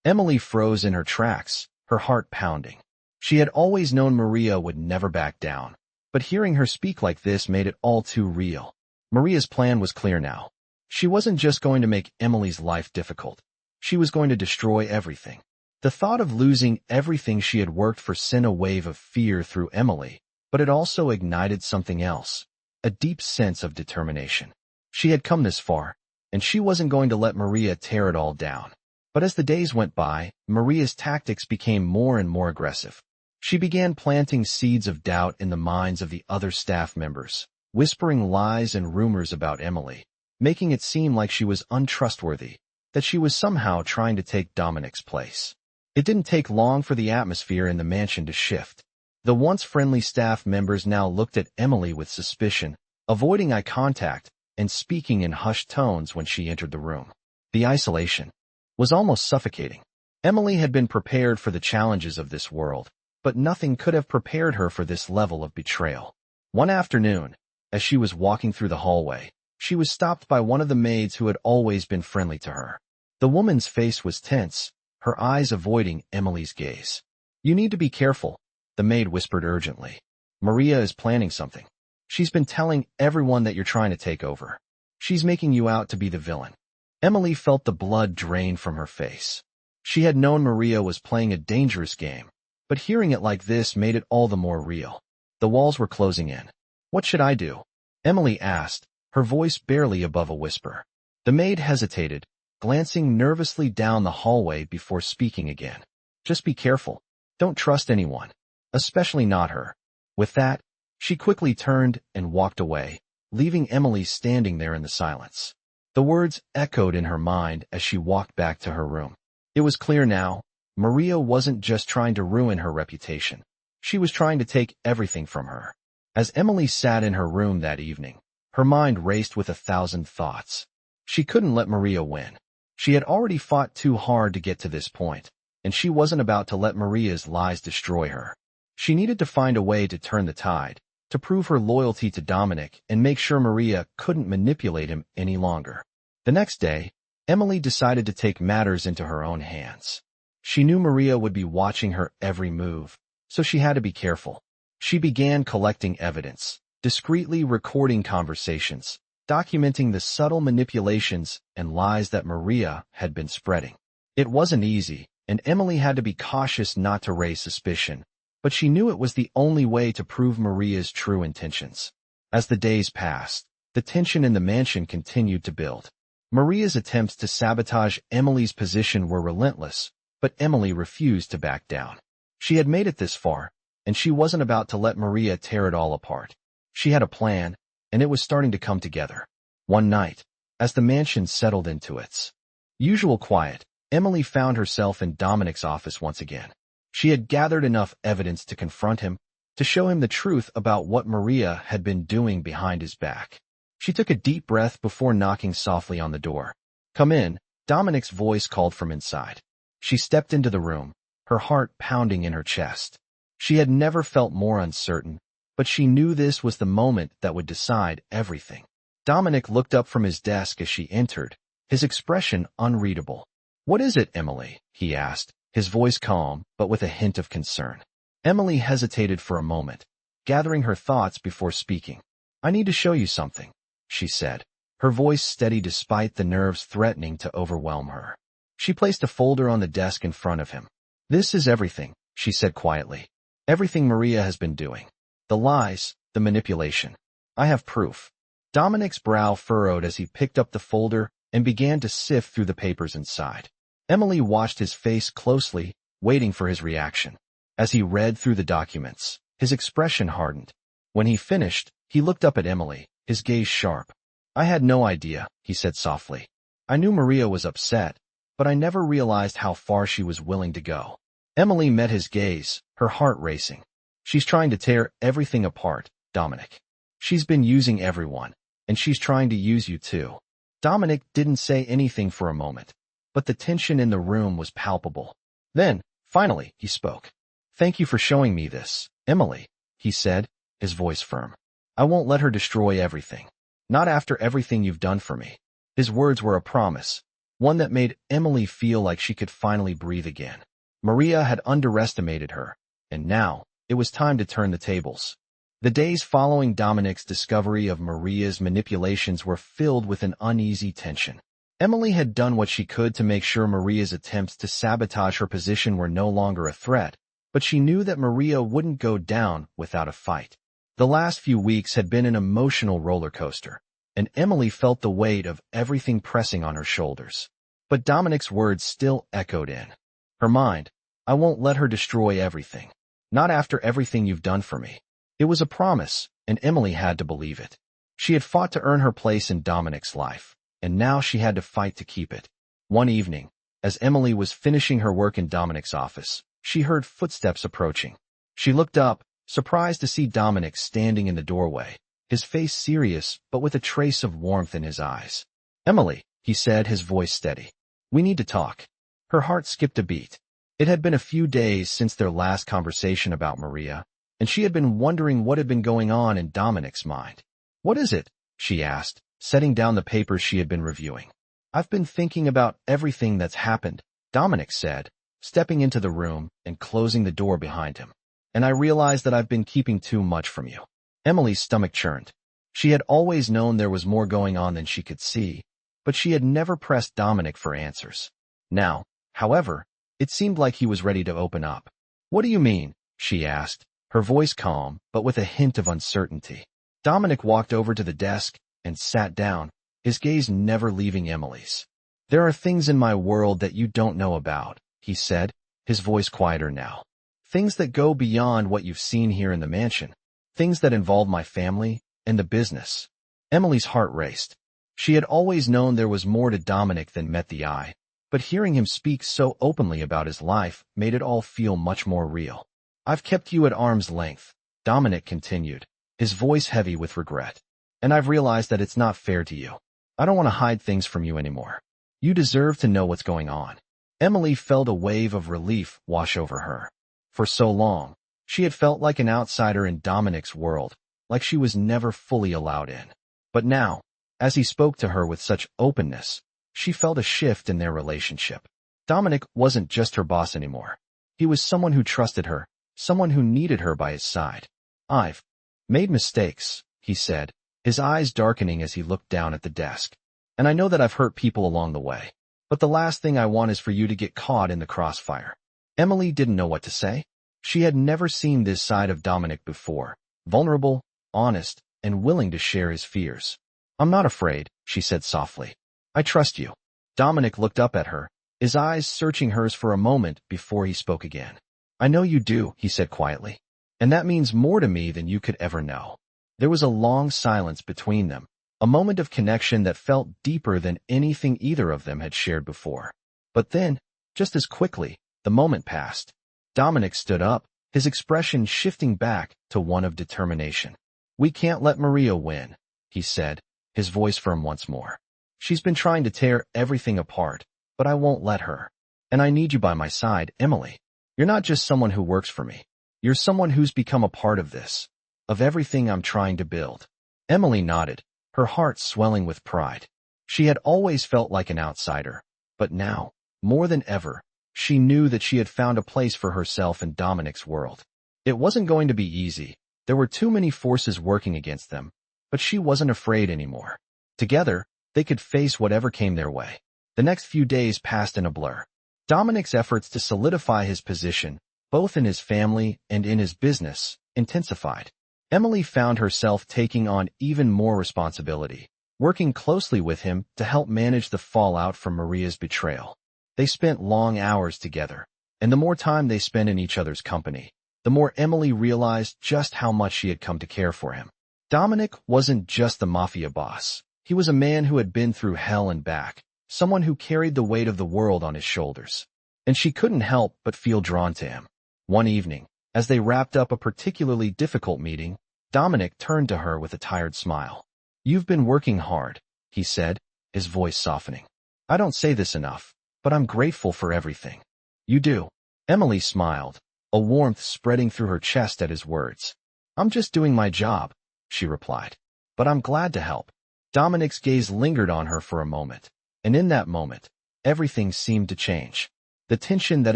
Emily froze in her tracks, her heart pounding. She had always known Maria would never back down, but hearing her speak like this made it all too real. Maria's plan was clear now. She wasn't just going to make Emily's life difficult. She was going to destroy everything. The thought of losing everything she had worked for sent a wave of fear through Emily, but it also ignited something else, a deep sense of determination. She had come this far, and she wasn't going to let Maria tear it all down. But as the days went by, Maria's tactics became more and more aggressive. She began planting seeds of doubt in the minds of the other staff members, whispering lies and rumors about Emily, making it seem like she was untrustworthy, that she was somehow trying to take Dominic's place. It didn't take long for the atmosphere in the mansion to shift. The once friendly staff members now looked at Emily with suspicion, avoiding eye contact and speaking in hushed tones when she entered the room. The isolation was almost suffocating. Emily had been prepared for the challenges of this world, but nothing could have prepared her for this level of betrayal. One afternoon, as she was walking through the hallway, she was stopped by one of the maids who had always been friendly to her. The woman's face was tense, her eyes avoiding Emily's gaze. "You need to be careful," the maid whispered urgently. "Maria is planning something. She's been telling everyone that you're trying to take over. She's making you out to be the villain." Emily felt the blood drain from her face. She had known Maria was playing a dangerous game, but hearing it like this made it all the more real. The walls were closing in. "What should I do?" Emily asked, her voice barely above a whisper. The maid hesitated, glancing nervously down the hallway before speaking again. "Just be careful. Don't trust anyone, especially not her." With that, she quickly turned and walked away, leaving Emily standing there in the silence. The words echoed in her mind as she walked back to her room. It was clear now, Maria wasn't just trying to ruin her reputation. She was trying to take everything from her. As Emily sat in her room that evening, her mind raced with 1,000 thoughts. She couldn't let Maria win. She had already fought too hard to get to this point, and she wasn't about to let Maria's lies destroy her. She needed to find a way to turn the tide, to prove her loyalty to Dominic and make sure Maria couldn't manipulate him any longer. The next day, Emily decided to take matters into her own hands. She knew Maria would be watching her every move, so she had to be careful. She began collecting evidence, discreetly recording conversations, documenting the subtle manipulations and lies that Maria had been spreading. It wasn't easy, and Emily had to be cautious not to raise suspicion, but she knew it was the only way to prove Maria's true intentions. As the days passed, the tension in the mansion continued to build. Maria's attempts to sabotage Emily's position were relentless, but Emily refused to back down. She had made it this far, and she wasn't about to let Maria tear it all apart. She had a plan, and it was starting to come together. One night, as the mansion settled into its usual quiet, Emily found herself in Dominic's office once again. She had gathered enough evidence to confront him, to show him the truth about what Maria had been doing behind his back. She took a deep breath before knocking softly on the door. "Come in," Dominic's voice called from inside. She stepped into the room, her heart pounding in her chest. She had never felt more uncertain, but she knew this was the moment that would decide everything. Dominic looked up from his desk as she entered, his expression unreadable. "What is it, Emily?" he asked, his voice calm but with a hint of concern. Emily hesitated for a moment, gathering her thoughts before speaking. "I need to show you something," she said, her voice steady despite the nerves threatening to overwhelm her. She placed a folder on the desk in front of him. "This is everything," she said quietly. "Everything Maria has been doing. The lies, the manipulation. I have proof." Dominic's brow furrowed as he picked up the folder and began to sift through the papers inside. Emily watched his face closely, waiting for his reaction. As he read through the documents, his expression hardened. When he finished, he looked up at Emily, his gaze sharp. "I had no idea," he said softly. "I knew Maria was upset, but I never realized how far she was willing to go." Emily met his gaze, her heart racing. "She's trying to tear everything apart, Dominic. She's been using everyone, and she's trying to use you too." Dominic didn't say anything for a moment, but the tension in the room was palpable. Then, finally, he spoke. "Thank you for showing me this, Emily," he said, his voice firm. "I won't let her destroy everything. Not after everything you've done for me." His words were a promise, one that made Emily feel like she could finally breathe again. Maria had underestimated her, and now, it was time to turn the tables. The days following Dominic's discovery of Maria's manipulations were filled with an uneasy tension. Emily had done what she could to make sure Maria's attempts to sabotage her position were no longer a threat, but she knew that Maria wouldn't go down without a fight. The last few weeks had been an emotional roller coaster, and Emily felt the weight of everything pressing on her shoulders. But Dominic's words still echoed in her mind. "I won't let her destroy everything. Not after everything you've done for me." It was a promise, and Emily had to believe it. She had fought to earn her place in Dominic's life, and now she had to fight to keep it. One evening, as Emily was finishing her work in Dominic's office, she heard footsteps approaching. She looked up, surprised to see Dominic standing in the doorway, his face serious but with a trace of warmth in his eyes. "Emily," he said, his voice steady. "We need to talk." Her heart skipped a beat. It had been a few days since their last conversation about Maria, and she had been wondering what had been going on in Dominic's mind. "What is it?" she asked, setting down the papers she had been reviewing. "I've been thinking about everything that's happened," Dominic said, stepping into the room and closing the door behind him. "And I realize that I've been keeping too much from you." Emily's stomach churned. She had always known there was more going on than she could see, but she had never pressed Dominic for answers. Now, however, it seemed like he was ready to open up. "What do you mean?" she asked, her voice calm but with a hint of uncertainty. Dominic walked over to the desk and sat down, his gaze never leaving Emily's. "There are things in my world that you don't know about," he said, his voice quieter now. "Things that go beyond what you've seen here in the mansion. Things that involve my family and the business." Emily's heart raced. She had always known there was more to Dominic than met the eye, but hearing him speak so openly about his life made it all feel much more real. "I've kept you at arm's length," Dominic continued, his voice heavy with regret. "And I've realized that it's not fair to you. I don't want to hide things from you anymore. You deserve to know what's going on." Emily felt a wave of relief wash over her. For so long, she had felt like an outsider in Dominic's world, like she was never fully allowed in. But now, as he spoke to her with such openness, she felt a shift in their relationship. Dominic wasn't just her boss anymore. He was someone who trusted her, someone who needed her by his side. "I've made mistakes," he said, his eyes darkening as he looked down at the desk. "And I know that I've hurt people along the way, but the last thing I want is for you to get caught in the crossfire." Emily didn't know what to say. She had never seen this side of Dominic before, vulnerable, honest, and willing to share his fears. "I'm not afraid," she said softly. "I trust you." Dominic looked up at her, his eyes searching hers for a moment before he spoke again. "I know you do," he said quietly. "And that means more to me than you could ever know." There was a long silence between them, a moment of connection that felt deeper than anything either of them had shared before. But then, just as quickly, the moment passed. Dominic stood up, his expression shifting back to one of determination. "We can't let Maria win," he said, his voice firm once more. "She's been trying to tear everything apart, but I won't let her. And I need you by my side, Emily. You're not just someone who works for me. You're someone who's become a part of this, of everything I'm trying to build." Emily nodded, her heart swelling with pride. She had always felt like an outsider, but now, more than ever, she knew that she had found a place for herself in Dominic's world. It wasn't going to be easy. There were too many forces working against them, but she wasn't afraid anymore. Together, they could face whatever came their way. The next few days passed in a blur. Dominic's efforts to solidify his position, both in his family and in his business, intensified. Emily found herself taking on even more responsibility, working closely with him to help manage the fallout from Maria's betrayal. They spent long hours together, and the more time they spent in each other's company, the more Emily realized just how much she had come to care for him. Dominic wasn't just the Mafia boss. He was a man who had been through hell and back, someone who carried the weight of the world on his shoulders. And she couldn't help but feel drawn to him. One evening, as they wrapped up a particularly difficult meeting, Dominic turned to her with a tired smile. "You've been working hard," he said, his voice softening. "I don't say this enough, but I'm grateful for everything." "You do." Emily smiled, a warmth spreading through her chest at his words. "I'm just doing my job," she replied. "But I'm glad to help." Dominic's gaze lingered on her for a moment, and in that moment, everything seemed to change. The tension that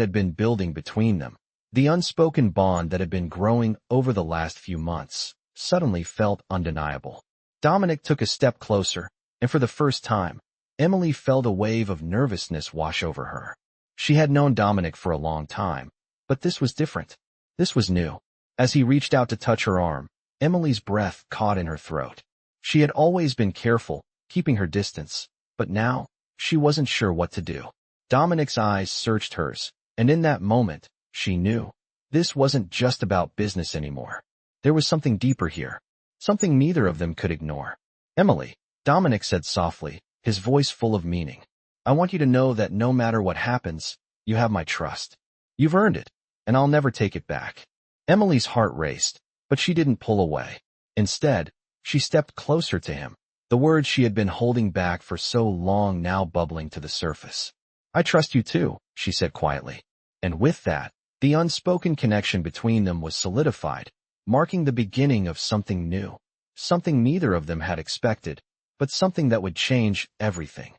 had been building between them, the unspoken bond that had been growing over the last few months, suddenly felt undeniable. Dominic took a step closer, and for the first time, Emily felt a wave of nervousness wash over her. She had known Dominic for a long time, but this was different. This was new. As he reached out to touch her arm, Emily's breath caught in her throat. She had always been careful, keeping her distance, but now, she wasn't sure what to do. Dominic's eyes searched hers, and in that moment, she knew. This wasn't just about business anymore. There was something deeper here, something neither of them could ignore. "Emily," Dominic said softly, his voice full of meaning. "I want you to know that no matter what happens, you have my trust. You've earned it, and I'll never take it back." Emily's heart raced, but she didn't pull away. Instead, she stepped closer to him, the words she had been holding back for so long now bubbling to the surface. "I trust you too," she said quietly. And with that, the unspoken connection between them was solidified, marking the beginning of something new, something neither of them had expected, but something that would change everything.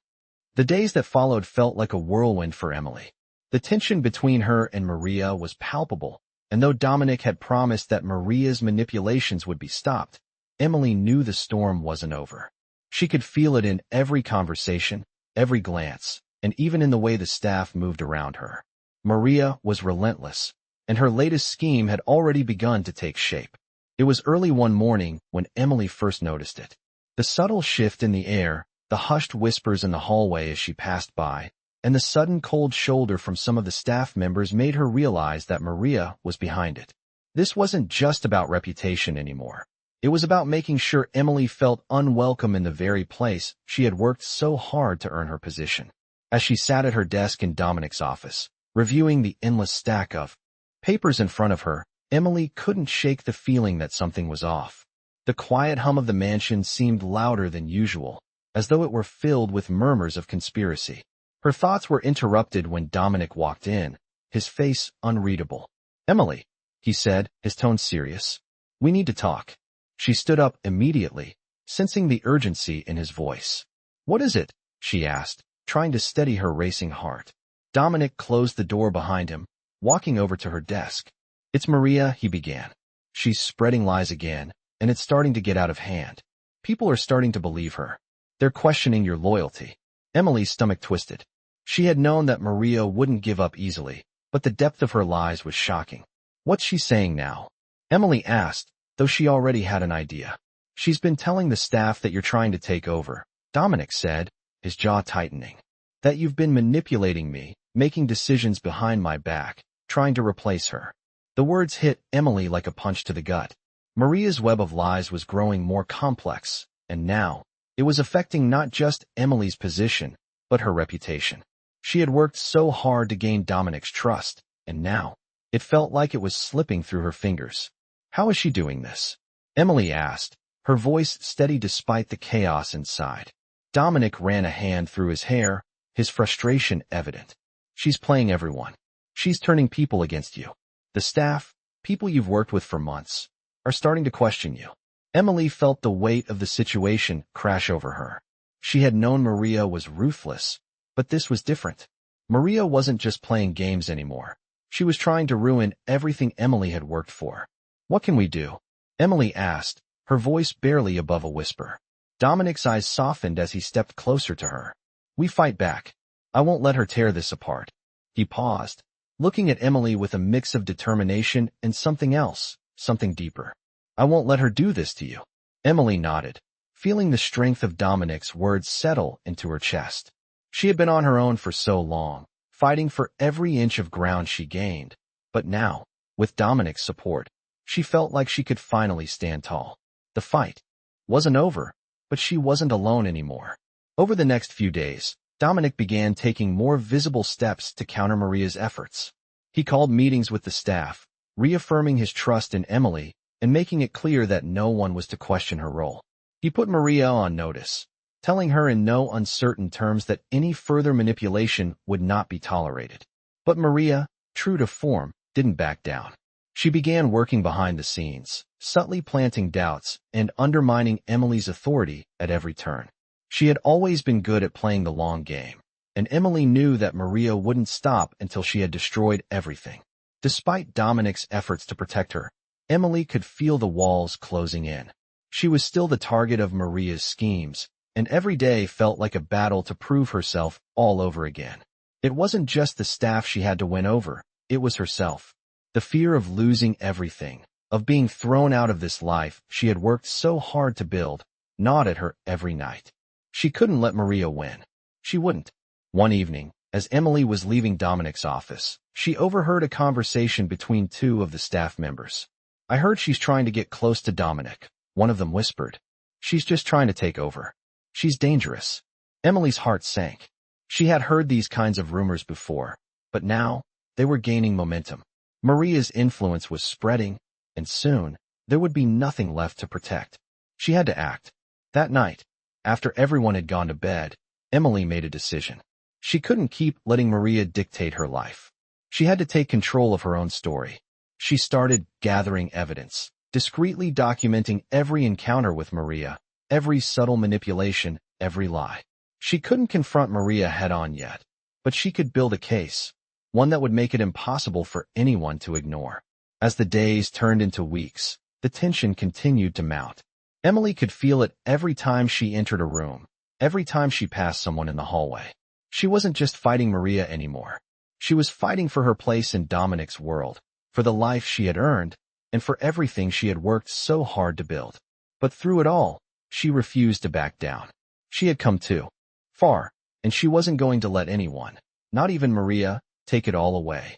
The days that followed felt like a whirlwind for Emily. The tension between her and Maria was palpable, and though Dominic had promised that Maria's manipulations would be stopped, Emily knew the storm wasn't over. She could feel it in every conversation, every glance, and even in the way the staff moved around her. Maria was relentless, and her latest scheme had already begun to take shape. It was early one morning when Emily first noticed it. The subtle shift in the air, the hushed whispers in the hallway as she passed by, and the sudden cold shoulder from some of the staff members made her realize that Maria was behind it. This wasn't just about reputation anymore. It was about making sure Emily felt unwelcome in the very place she had worked so hard to earn her position. As she sat at her desk in Dominic's office, reviewing the endless stack of papers in front of her, Emily couldn't shake the feeling that something was off. The quiet hum of the mansion seemed louder than usual, as though it were filled with murmurs of conspiracy. Her thoughts were interrupted when Dominic walked in, his face unreadable. "Emily," he said, his tone serious. "We need to talk." She stood up immediately, sensing the urgency in his voice. "What is it?" she asked, trying to steady her racing heart. Dominic closed the door behind him, walking over to her desk. "It's Maria," he began. "She's spreading lies again, and it's starting to get out of hand." People are starting to believe her. They're questioning your loyalty. Emily's stomach twisted. She had known that Maria wouldn't give up easily, but the depth of her lies was shocking. What's she saying now? Emily asked, though she already had an idea. She's been telling the staff that you're trying to take over, Dominic said, his jaw tightening. That you've been manipulating me, making decisions behind my back, trying to replace her. The words hit Emily like a punch to the gut. Maria's web of lies was growing more complex, and now, it was affecting not just Emily's position, but her reputation. She had worked so hard to gain Dominic's trust, and now, it felt like it was slipping through her fingers. How is she doing this? Emily asked, her voice steady despite the chaos inside. Dominic ran a hand through his hair, his frustration evident. She's playing everyone. She's turning people against you. The staff, people you've worked with for months, are starting to question you. Emily felt the weight of the situation crash over her. She had known Maria was ruthless, but this was different. Maria wasn't just playing games anymore. She was trying to ruin everything Emily had worked for. What can we do? Emily asked, her voice barely above a whisper. Dominic's eyes softened as he stepped closer to her. We fight back. I won't let her tear this apart. He paused, looking at Emily with a mix of determination and something else, something deeper. I won't let her do this to you. Emily nodded, feeling the strength of Dominic's words settle into her chest. She had been on her own for so long, fighting for every inch of ground she gained. But now, with Dominic's support, she felt like she could finally stand tall. The fight wasn't over, but she wasn't alone anymore. Over the next few days, Dominic began taking more visible steps to counter Maria's efforts. He called meetings with the staff, reaffirming his trust in Emily and making it clear that no one was to question her role. He put Maria on notice, telling her in no uncertain terms that any further manipulation would not be tolerated. But Maria, true to form, didn't back down. She began working behind the scenes, subtly planting doubts and undermining Emily's authority at every turn. She had always been good at playing the long game, and Emily knew that Maria wouldn't stop until she had destroyed everything. Despite Dominic's efforts to protect her, Emily could feel the walls closing in. She was still the target of Maria's schemes, and every day felt like a battle to prove herself all over again. It wasn't just the staff she had to win over, it was herself. The fear of losing everything, of being thrown out of this life she had worked so hard to build, gnawed at her every night. She couldn't let Maria win. She wouldn't. One evening, as Emily was leaving Dominic's office, she overheard a conversation between two of the staff members. I heard she's trying to get close to Dominic, one of them whispered. She's just trying to take over. She's dangerous. Emily's heart sank. She had heard these kinds of rumors before, but now, they were gaining momentum. Maria's influence was spreading, and soon, there would be nothing left to protect. She had to act. That night, after everyone had gone to bed, Emily made a decision. She couldn't keep letting Maria dictate her life. She had to take control of her own story. She started gathering evidence, discreetly documenting every encounter with Maria, every subtle manipulation, every lie. She couldn't confront Maria head-on yet, but she could build a case, one that would make it impossible for anyone to ignore. As the days turned into weeks, the tension continued to mount. Emily could feel it every time she entered a room, every time she passed someone in the hallway. She wasn't just fighting Maria anymore. She was fighting for her place in Dominic's world, for the life she had earned, and for everything she had worked so hard to build. But through it all, she refused to back down. She had come too far, and she wasn't going to let anyone, not even Maria, take it all away.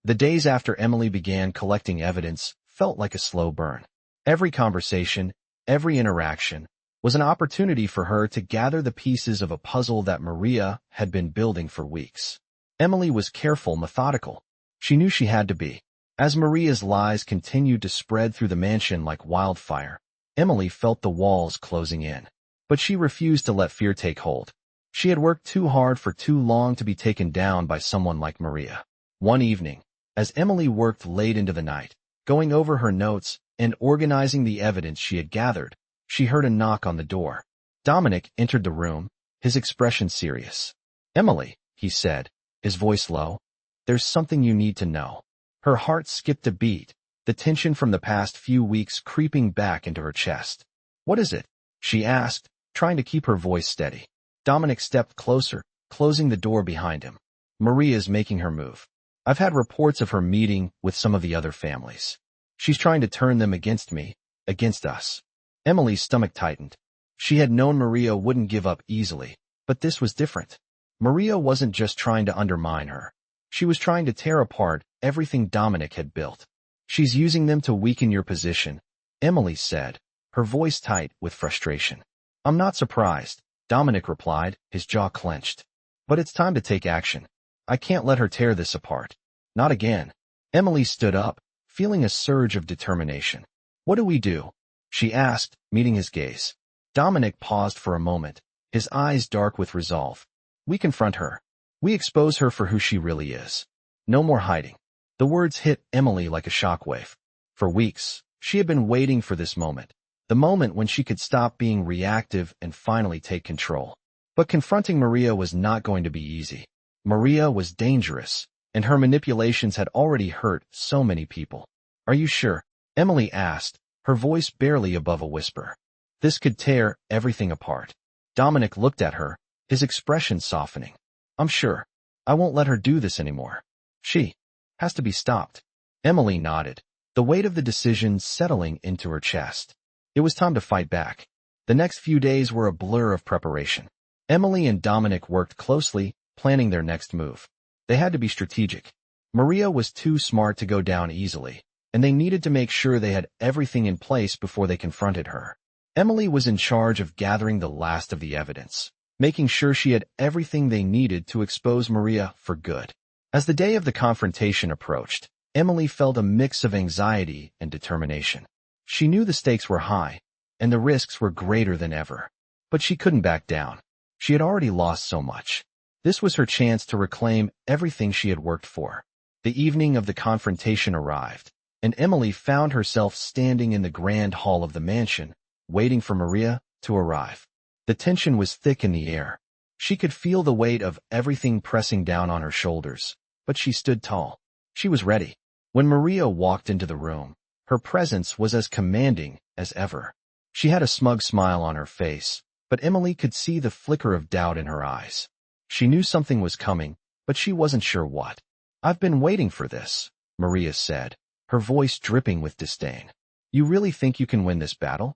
The days after Emily began collecting evidence felt like a slow burn. Every conversation, every interaction, was an opportunity for her to gather the pieces of a puzzle that Maria had been building for weeks. Emily was careful, methodical. She knew she had to be. As Maria's lies continued to spread through the mansion like wildfire, Emily felt the walls closing in. But she refused to let fear take hold. She had worked too hard for too long to be taken down by someone like Maria. One evening, as Emily worked late into the night, going over her notes and organizing the evidence she had gathered, she heard a knock on the door. Dominic entered the room, his expression serious. "Emily," he said, his voice low, "there's something you need to know." Her heart skipped a beat, the tension from the past few weeks creeping back into her chest. "What is it?" she asked, trying to keep her voice steady. Dominic stepped closer, closing the door behind him. Maria's making her move. I've had reports of her meeting with some of the other families. She's trying to turn them against me, against us. Emily's stomach tightened. She had known Maria wouldn't give up easily, but this was different. Maria wasn't just trying to undermine her. She was trying to tear apart everything Dominic had built. She's using them to weaken your position, Emily said, her voice tight with frustration. I'm not surprised, Dominic replied, his jaw clenched. But it's time to take action. I can't let her tear this apart. Not again. Emily stood up, feeling a surge of determination. What do we do? She asked, meeting his gaze. Dominic paused for a moment, his eyes dark with resolve. We confront her. We expose her for who she really is. No more hiding. The words hit Emily like a shockwave. For weeks, she had been waiting for this moment. The moment when she could stop being reactive and finally take control. But confronting Maria was not going to be easy. Maria was dangerous, and her manipulations had already hurt so many people. Are you sure? Emily asked, her voice barely above a whisper. This could tear everything apart. Dominic looked at her, his expression softening. I'm sure. I won't let her do this anymore. She has to be stopped. Emily nodded, the weight of the decision settling into her chest. It was time to fight back. The next few days were a blur of preparation. Emily and Dominic worked closely, planning their next move. They had to be strategic. Maria was too smart to go down easily, and they needed to make sure they had everything in place before they confronted her. Emily was in charge of gathering the last of the evidence, making sure she had everything they needed to expose Maria for good. As the day of the confrontation approached, Emily felt a mix of anxiety and determination. She knew the stakes were high, and the risks were greater than ever. But she couldn't back down. She had already lost so much. This was her chance to reclaim everything she had worked for. The evening of the confrontation arrived, and Emily found herself standing in the grand hall of the mansion, waiting for Maria to arrive. The tension was thick in the air. She could feel the weight of everything pressing down on her shoulders, but she stood tall. She was ready. When Maria walked into the room, her presence was as commanding as ever. She had a smug smile on her face, but Emily could see the flicker of doubt in her eyes. She knew something was coming, but she wasn't sure what. I've been waiting for this, Maria said, her voice dripping with disdain. You really think you can win this battle?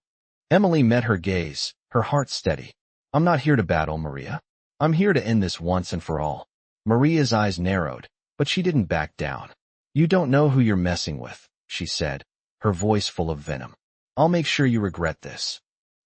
Emily met her gaze, her heart steady. I'm not here to battle, Maria. I'm here to end this once and for all. Maria's eyes narrowed, but she didn't back down. You don't know who you're messing with, she said, her voice full of venom. I'll make sure you regret this.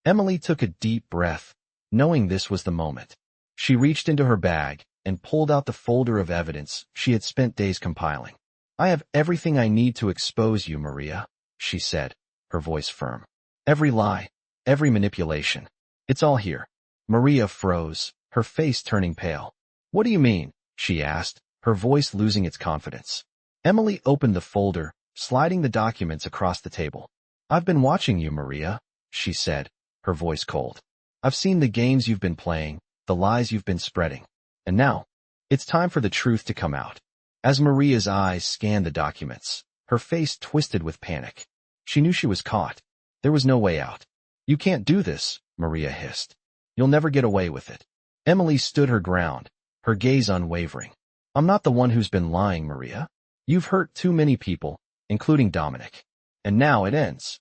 Emily took a deep breath, knowing this was the moment. She reached into her bag and pulled out the folder of evidence she had spent days compiling. I have everything I need to expose you, Maria, she said, her voice firm. Every lie, every manipulation. It's all here. Maria froze, her face turning pale. What do you mean? She asked, her voice losing its confidence. Emily opened the folder, sliding the documents across the table. I've been watching you, Maria, she said, her voice cold. I've seen the games you've been playing, the lies you've been spreading. And now, it's time for the truth to come out. As Maria's eyes scanned the documents, her face twisted with panic. She knew she was caught. There was no way out. You can't do this, Maria hissed. You'll never get away with it. Emily stood her ground, her gaze unwavering. I'm not the one who's been lying, Maria. You've hurt too many people, including Dominic. And now it ends.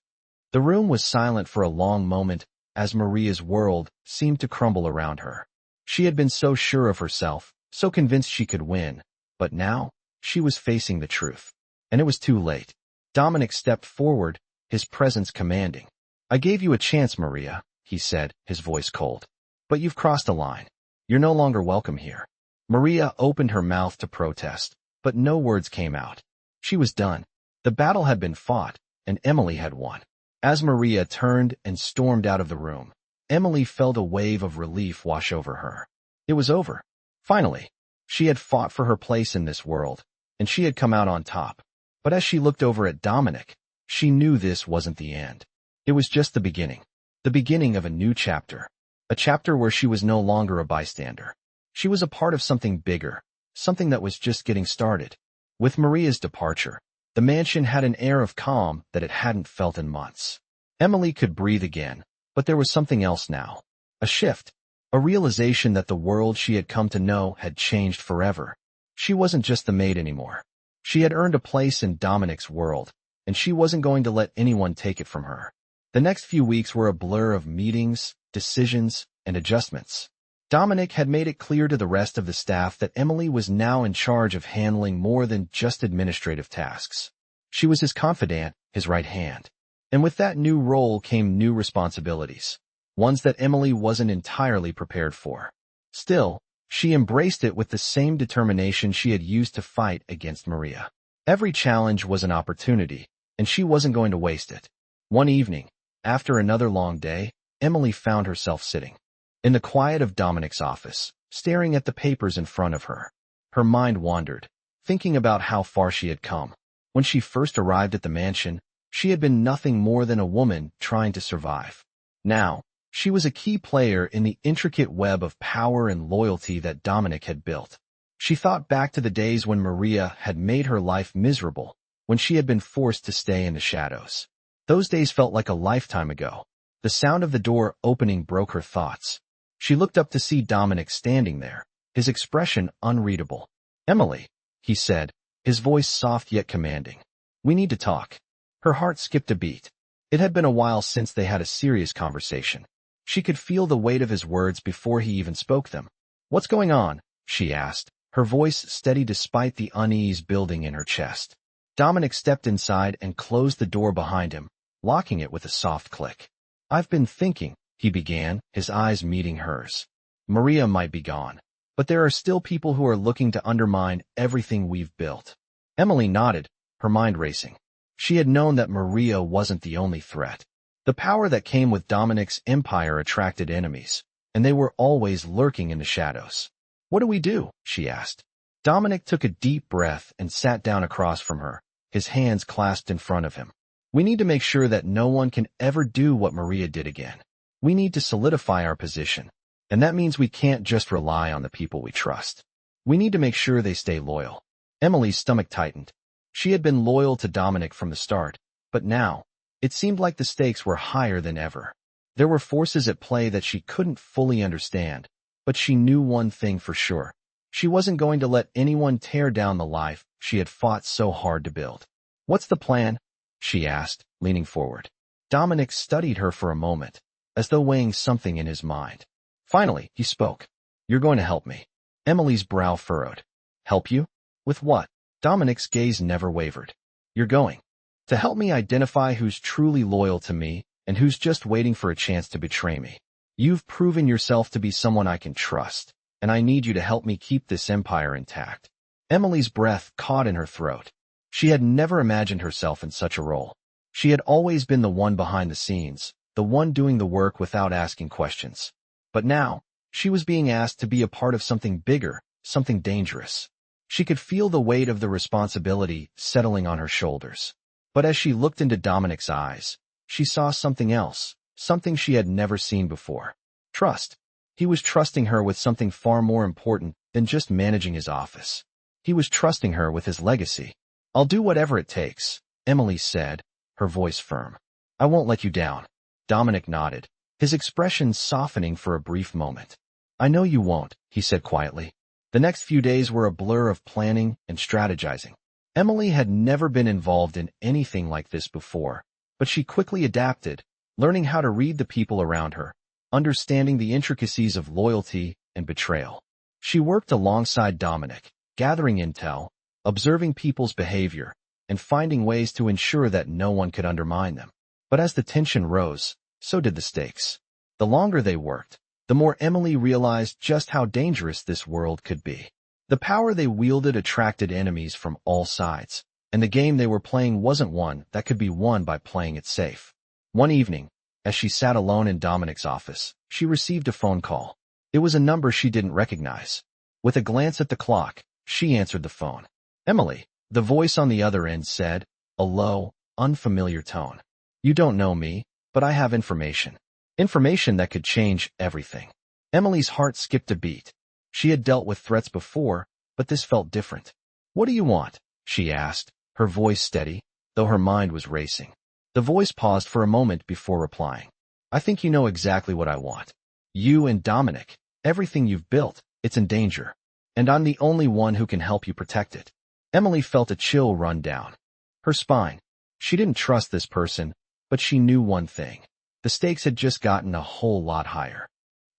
The room was silent for a long moment as Maria's world seemed to crumble around her. She had been so sure of herself, so convinced she could win, but now she was facing the truth. And it was too late. Dominic stepped forward, his presence commanding. I gave you a chance, Maria, he said, his voice cold. But you've crossed a line. You're no longer welcome here. Maria opened her mouth to protest, but no words came out. She was done. The battle had been fought, and Emily had won. As Maria turned and stormed out of the room, Emily felt a wave of relief wash over her. It was over. Finally, she had fought for her place in this world, and she had come out on top. But as she looked over at Dominic, she knew this wasn't the end. It was just the beginning of a new chapter, a chapter where she was no longer a bystander. She was a part of something bigger, something that was just getting started. With Maria's departure, the mansion had an air of calm that it hadn't felt in months. Emily could breathe again, But there was something else now. A shift. A realization that the world she had come to know had changed forever. She wasn't just the maid anymore. She had earned a place in Dominic's world, and she wasn't going to let anyone take it from her. The next few weeks were a blur of meetings, decisions, and adjustments. Dominic had made it clear to the rest of the staff that Emily was now in charge of handling more than just administrative tasks. She was his confidant, his right hand. And with that new role came new responsibilities, ones that Emily wasn't entirely prepared for. Still, she embraced it with the same determination she had used to fight against Maria. Every challenge was an opportunity, and she wasn't going to waste it. One evening, after another long day, Emily found herself sitting in the quiet of Dominic's office, staring at the papers in front of her. Her mind wandered, thinking about how far she had come. When she first arrived at the mansion, she had been nothing more than a woman trying to survive. Now, she was a key player in the intricate web of power and loyalty that Dominic had built. She thought back to the days when Maria had made her life miserable, when she had been forced to stay in the shadows. Those days felt like a lifetime ago. The sound of the door opening broke her thoughts. She looked up to see Dominic standing there, his expression unreadable. "Emily," he said, his voice soft yet commanding. "We need to talk." Her heart skipped a beat. It had been a while since they had a serious conversation. She could feel the weight of his words before he even spoke them. "What's going on?" she asked, her voice steady despite the unease building in her chest. Dominic stepped inside and closed the door behind him, locking it with a soft click. "I've been thinking," he began, his eyes meeting hers. "Maria might be gone, but there are still people who are looking to undermine everything we've built." Emily nodded, her mind racing. She had known that Maria wasn't the only threat. The power that came with Dominic's empire attracted enemies, and they were always lurking in the shadows. "What do we do?" she asked. Dominic took a deep breath and sat down across from her, his hands clasped in front of him. "We need to make sure that no one can ever do what Maria did again. We need to solidify our position, and that means we can't just rely on the people we trust. We need to make sure they stay loyal." Emily's stomach tightened. She had been loyal to Dominic from the start, but now, it seemed like the stakes were higher than ever. There were forces at play that she couldn't fully understand, but she knew one thing for sure. She wasn't going to let anyone tear down the life she had fought so hard to build. "What's the plan?" she asked, leaning forward. Dominic studied her for a moment, as though weighing something in his mind. Finally, he spoke. "You're going to help me." Emily's brow furrowed. "Help you? With what?" Dominic's gaze never wavered. "You're going to help me identify who's truly loyal to me and who's just waiting for a chance to betray me. You've proven yourself to be someone I can trust, and I need you to help me keep this empire intact." Emily's breath caught in her throat. She had never imagined herself in such a role. She had always been the one behind the scenes, the one doing the work without asking questions. But now, she was being asked to be a part of something bigger, something dangerous. She could feel the weight of the responsibility settling on her shoulders. But as she looked into Dominic's eyes, she saw something else, something she had never seen before. Trust. He was trusting her with something far more important than just managing his office. He was trusting her with his legacy. "I'll do whatever it takes," Emily said, her voice firm. "I won't let you down." Dominic nodded, his expression softening for a brief moment. "I know you won't," he said quietly. The next few days were a blur of planning and strategizing. Emily had never been involved in anything like this before, but she quickly adapted, learning how to read the people around her, understanding the intricacies of loyalty and betrayal. She worked alongside Dominic, gathering intel, observing people's behavior, and finding ways to ensure that no one could undermine them. But as the tension rose, so did the stakes. The longer they worked, the more Emily realized just how dangerous this world could be. The power they wielded attracted enemies from all sides, and the game they were playing wasn't one that could be won by playing it safe. One evening, as she sat alone in Dominic's office, she received a phone call. It was a number she didn't recognize. With a glance at the clock, she answered the phone. "Emily," the voice on the other end said, a low, unfamiliar tone. "You don't know me, but I have information. Information that could change everything." Emily's heart skipped a beat. She had dealt with threats before, but this felt different. "What do you want?" she asked, her voice steady, though her mind was racing. The voice paused for a moment before replying. I think you know exactly what I want. You and Dominic, everything you've built, it's in danger. And I'm the only one who can help you protect it. Emily felt a chill run down her spine. She didn't trust this person, but she knew one thing. The stakes had just gotten a whole lot higher.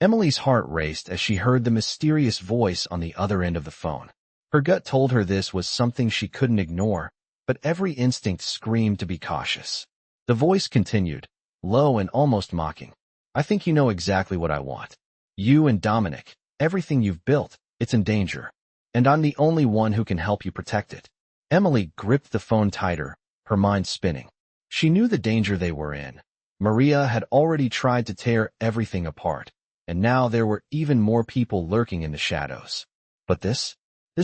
Emily's heart raced as she heard the mysterious voice on the other end of the phone. Her gut told her this was something she couldn't ignore, but every instinct screamed to be cautious. The voice continued, low and almost mocking. I think you know exactly what I want. You and Dominic, everything you've built, it's in danger. And I'm the only one who can help you protect it. Emily gripped the phone tighter, her mind spinning. She knew the danger they were in. Maria had already tried to tear everything apart, and now there were even more people lurking in the shadows. But this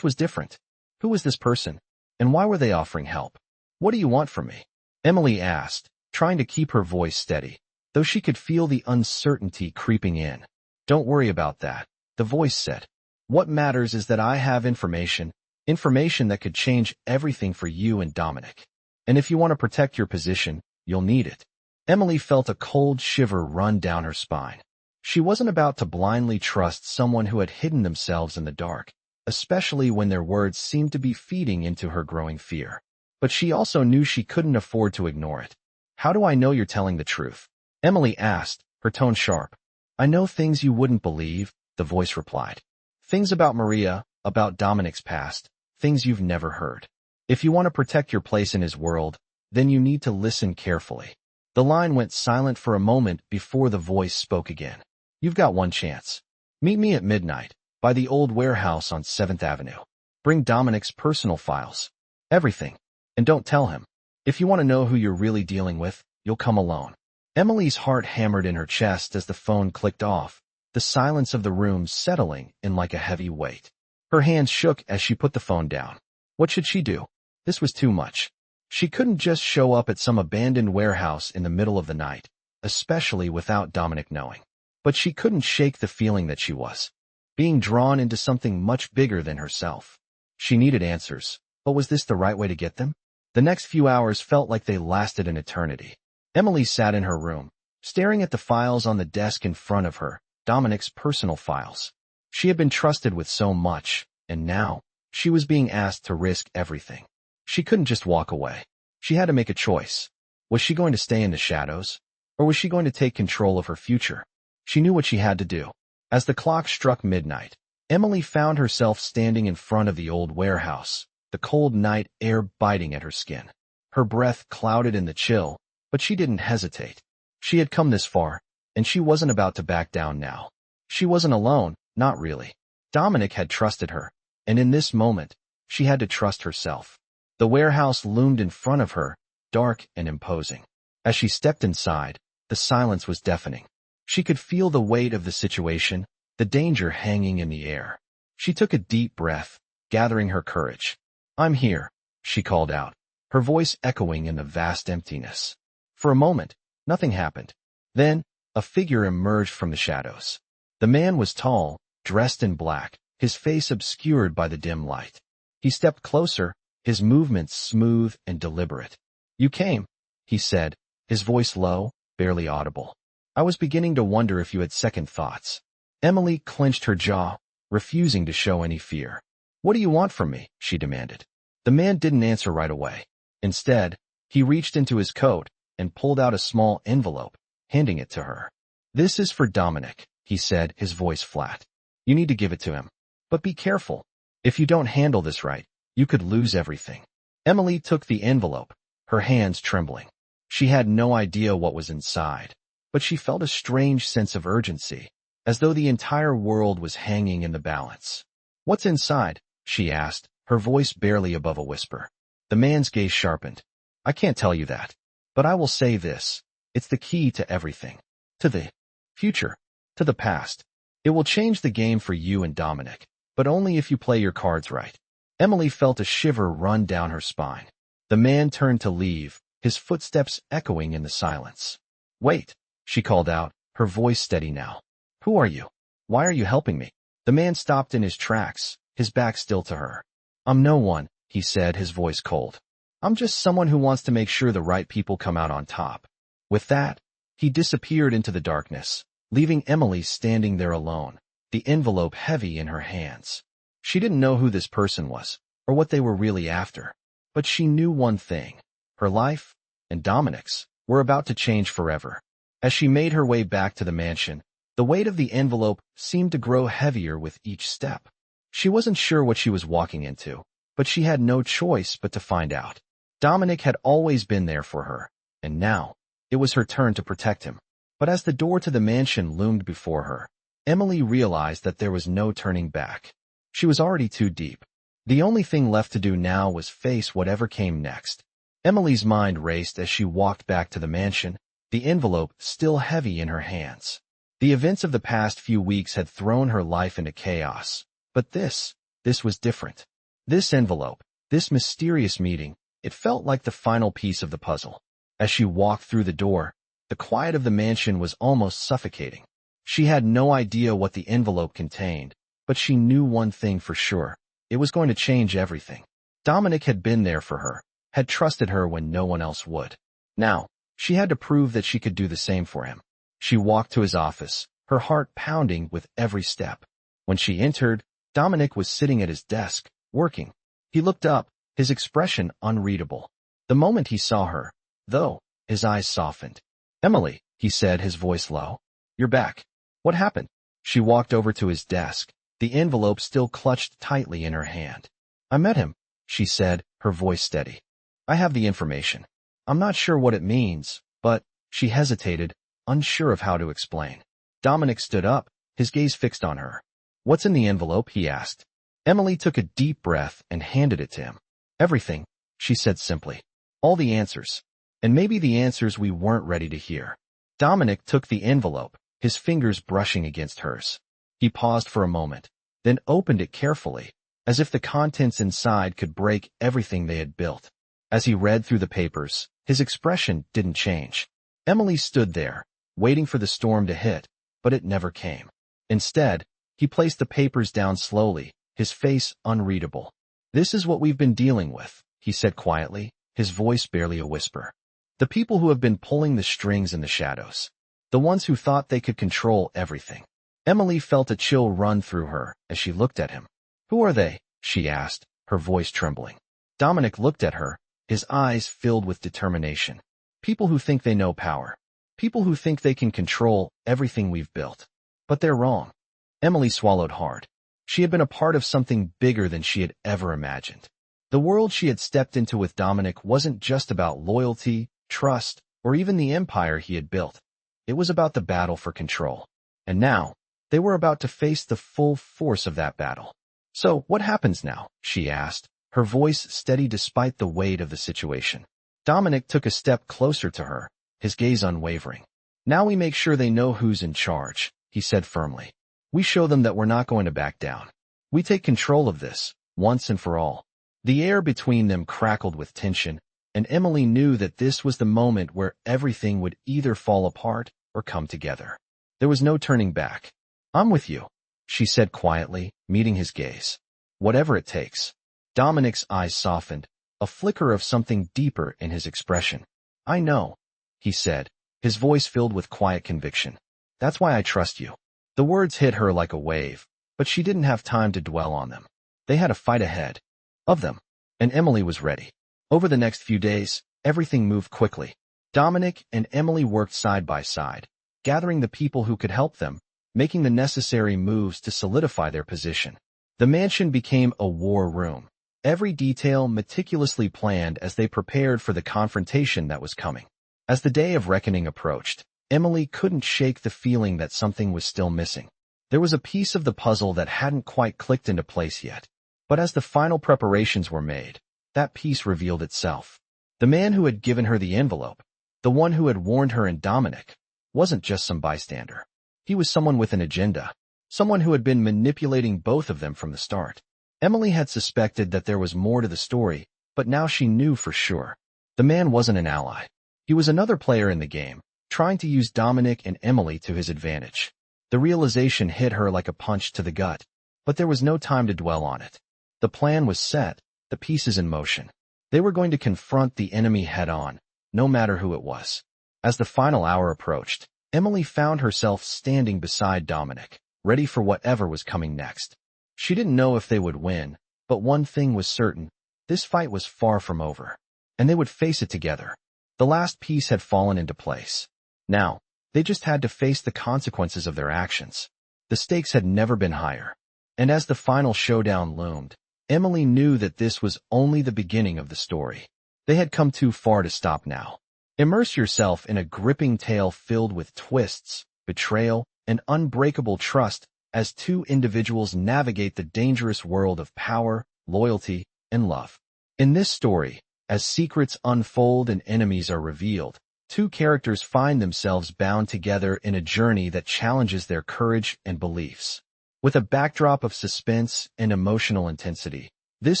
was different. Who was this person? And why were they offering help? What do you want from me? Emily asked, trying to keep her voice steady, though she could feel the uncertainty creeping in. Don't worry about that, the voice said. What matters is that I have information that could change everything for you and Dominic. And if you want to protect your position, you'll need it. Emily felt a cold shiver run down her spine. She wasn't about to blindly trust someone who had hidden themselves in the dark, especially when their words seemed to be feeding into her growing fear. But she also knew she couldn't afford to ignore it. How do I know you're telling the truth? Emily asked, her tone sharp. I know things you wouldn't believe, the voice replied. Things about Maria, about Dominic's past, things you've never heard. If you want to protect your place in his world, then you need to listen carefully. The line went silent for a moment before the voice spoke again. You've got one chance. Meet me at midnight, by the old warehouse on 7th Avenue. Bring Dominic's personal files. Everything. And don't tell him. If you want to know who you're really dealing with, you'll come alone. Emily's heart hammered in her chest as the phone clicked off, the silence of the room settling in like a heavy weight. Her hands shook as she put the phone down. What should she do? This was too much. She couldn't just show up at some abandoned warehouse in the middle of the night, especially without Dominic knowing. But she couldn't shake the feeling that she was being drawn into something much bigger than herself. She needed answers, but was this the right way to get them? The next few hours felt like they lasted an eternity. Emily sat in her room, staring at the files on the desk in front of her, Dominic's personal files. She had been trusted with so much, and now, she was being asked to risk everything. She couldn't just walk away. She had to make a choice. Was she going to stay in the shadows, or was she going to take control of her future? She knew what she had to do. As the clock struck midnight, Emily found herself standing in front of the old warehouse, the cold night air biting at her skin. Her breath clouded in the chill, but she didn't hesitate. She had come this far, and she wasn't about to back down now. She wasn't alone, not really. Dominic had trusted her, and in this moment, she had to trust herself. The warehouse loomed in front of her, dark and imposing. As she stepped inside, the silence was deafening. She could feel the weight of the situation, the danger hanging in the air. She took a deep breath, gathering her courage. I'm here, she called out, her voice echoing in the vast emptiness. For a moment, nothing happened. Then, a figure emerged from the shadows. The man was tall, dressed in black, his face obscured by the dim light. He stepped closer, his movements smooth and deliberate. You came, he said, his voice low, barely audible. I was beginning to wonder if you had second thoughts. Emily clenched her jaw, refusing to show any fear. What do you want from me? She demanded. The man didn't answer right away. Instead, he reached into his coat and pulled out a small envelope, handing it to her. This is for Dominic, he said, his voice flat. You need to give it to him. But be careful. If you don't handle this right, you could lose everything. Emily took the envelope, her hands trembling. She had no idea what was inside, but she felt a strange sense of urgency, as though the entire world was hanging in the balance. What's inside? She asked, her voice barely above a whisper. The man's gaze sharpened. I can't tell you that, but I will say this. It's the key to everything. To the future. To the past. It will change the game for you and Dominic, but only if you play your cards right. Emily felt a shiver run down her spine. The man turned to leave, his footsteps echoing in the silence. Wait, she called out, her voice steady now. Who are you? Why are you helping me? The man stopped in his tracks, his back still to her. I'm no one, he said, his voice cold. I'm just someone who wants to make sure the right people come out on top. With that, He disappeared into the darkness, leaving Emily standing there alone, the envelope heavy in her hands. She didn't know who this person was, or what they were really after. But she knew one thing. Her life, and Dominic's, were about to change forever. As she made her way back to the mansion, the weight of the envelope seemed to grow heavier with each step. She wasn't sure what she was walking into, but she had no choice but to find out. Dominic had always been there for her, and now, it was her turn to protect him. But as the door to the mansion loomed before her, Emily realized that there was no turning back. She was already too deep. The only thing left to do now was face whatever came next. Emily's mind raced as she walked back to the mansion, the envelope still heavy in her hands. The events of the past few weeks had thrown her life into chaos. But this was different. This envelope, this mysterious meeting, it felt like the final piece of the puzzle. As she walked through the door, the quiet of the mansion was almost suffocating. She had no idea what the envelope contained, but she knew one thing for sure. It was going to change everything. Dominic had been there for her, had trusted her when no one else would. Now, she had to prove that she could do the same for him. She walked to his office, her heart pounding with every step. When she entered, Dominic was sitting at his desk, working. He looked up, his expression unreadable. The moment he saw her, though, his eyes softened. "Emily," he said, his voice low. "You're back. What happened?" She walked over to his desk, the envelope still clutched tightly in her hand. "I met him," she said, her voice steady. "I have the information. I'm not sure what it means, but—" She hesitated, unsure of how to explain. Dominic stood up, his gaze fixed on her. "What's in the envelope?" he asked. Emily took a deep breath and handed it to him. "Everything," she said simply. "All the answers. And maybe the answers we weren't ready to hear." Dominic took the envelope, his fingers brushing against hers. He paused for a moment, then opened it carefully, as if the contents inside could break everything they had built. As he read through the papers, his expression didn't change. Emily stood there, waiting for the storm to hit, but it never came. Instead, he placed the papers down slowly, his face unreadable. "This is what we've been dealing with," he said quietly, his voice barely a whisper. "The people who have been pulling the strings in the shadows. The ones who thought they could control everything." Emily felt a chill run through her as she looked at him. "Who are they?" she asked, her voice trembling. Dominic looked at her, his eyes filled with determination. "People who think they know power. People who think they can control everything we've built. But they're wrong." Emily swallowed hard. She had been a part of something bigger than she had ever imagined. The world she had stepped into with Dominic wasn't just about loyalty, trust, or even the empire he had built. It was about the battle for control. And now, they were about to face the full force of that battle. "So, what happens now?" she asked, her voice steady despite the weight of the situation. Dominic took a step closer to her, his gaze unwavering. "Now we make sure they know who's in charge," he said firmly. "We show them that we're not going to back down. We take control of this, once and for all." The air between them crackled with tension, and Emily knew that this was the moment where everything would either fall apart or come together. There was no turning back. "I'm with you," she said quietly, meeting his gaze. "Whatever it takes." Dominic's eyes softened, a flicker of something deeper in his expression. "I know," he said, his voice filled with quiet conviction. "That's why I trust you." The words hit her like a wave, but she didn't have time to dwell on them. They had a fight ahead of them, and Emily was ready. Over the next few days, everything moved quickly. Dominic and Emily worked side by side, gathering the people who could help them, making the necessary moves to solidify their position. The mansion became a war room, every detail meticulously planned as they prepared for the confrontation that was coming. As the day of reckoning approached, Emily couldn't shake the feeling that something was still missing. There was a piece of the puzzle that hadn't quite clicked into place yet. But as the final preparations were made, that piece revealed itself. The man who had given her the envelope, the one who had warned her and Dominic, wasn't just some bystander. He was someone with an agenda, someone who had been manipulating both of them from the start. Emily had suspected that there was more to the story, but now she knew for sure. The man wasn't an ally. He was another player in the game, trying to use Dominic and Emily to his advantage. The realization hit her like a punch to the gut, but there was no time to dwell on it. The plan was set, the pieces in motion. They were going to confront the enemy head-on, no matter who it was. As the final hour approached, Emily found herself standing beside Dominic, ready for whatever was coming next. She didn't know if they would win, but one thing was certain: this fight was far from over, and they would face it together. The last piece had fallen into place. Now, they just had to face the consequences of their actions. The stakes had never been higher. And as the final showdown loomed, Emily knew that this was only the beginning of the story. They had come too far to stop now. Immerse yourself in a gripping tale filled with twists, betrayal, and unbreakable trust as two individuals navigate the dangerous world of power, loyalty, and love. In this story, as secrets unfold and enemies are revealed, two characters find themselves bound together in a journey that challenges their courage and beliefs. With a backdrop of suspense and emotional intensity, this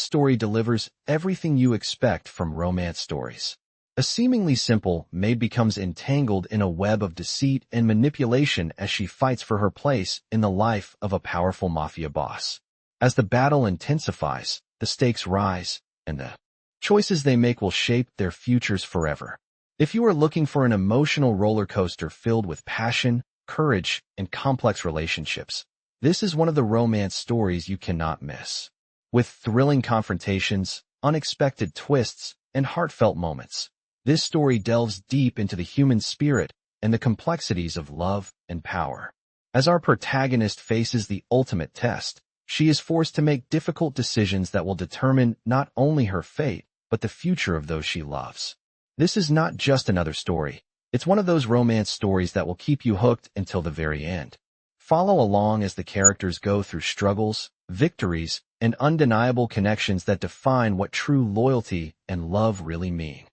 story delivers everything you expect from romance stories. A seemingly simple maid becomes entangled in a web of deceit and manipulation as she fights for her place in the life of a powerful mafia boss. As the battle intensifies, the stakes rise, and the choices they make will shape their futures forever. If you are looking for an emotional roller coaster filled with passion, courage, and complex relationships, this is one of the romance stories you cannot miss. With thrilling confrontations, unexpected twists, and heartfelt moments, this story delves deep into the human spirit and the complexities of love and power. As our protagonist faces the ultimate test, she is forced to make difficult decisions that will determine not only her fate, but the future of those she loves. This is not just another story. It's one of those romance stories that will keep you hooked until the very end. Follow along as the characters go through struggles, victories, and undeniable connections that define what true loyalty and love really mean.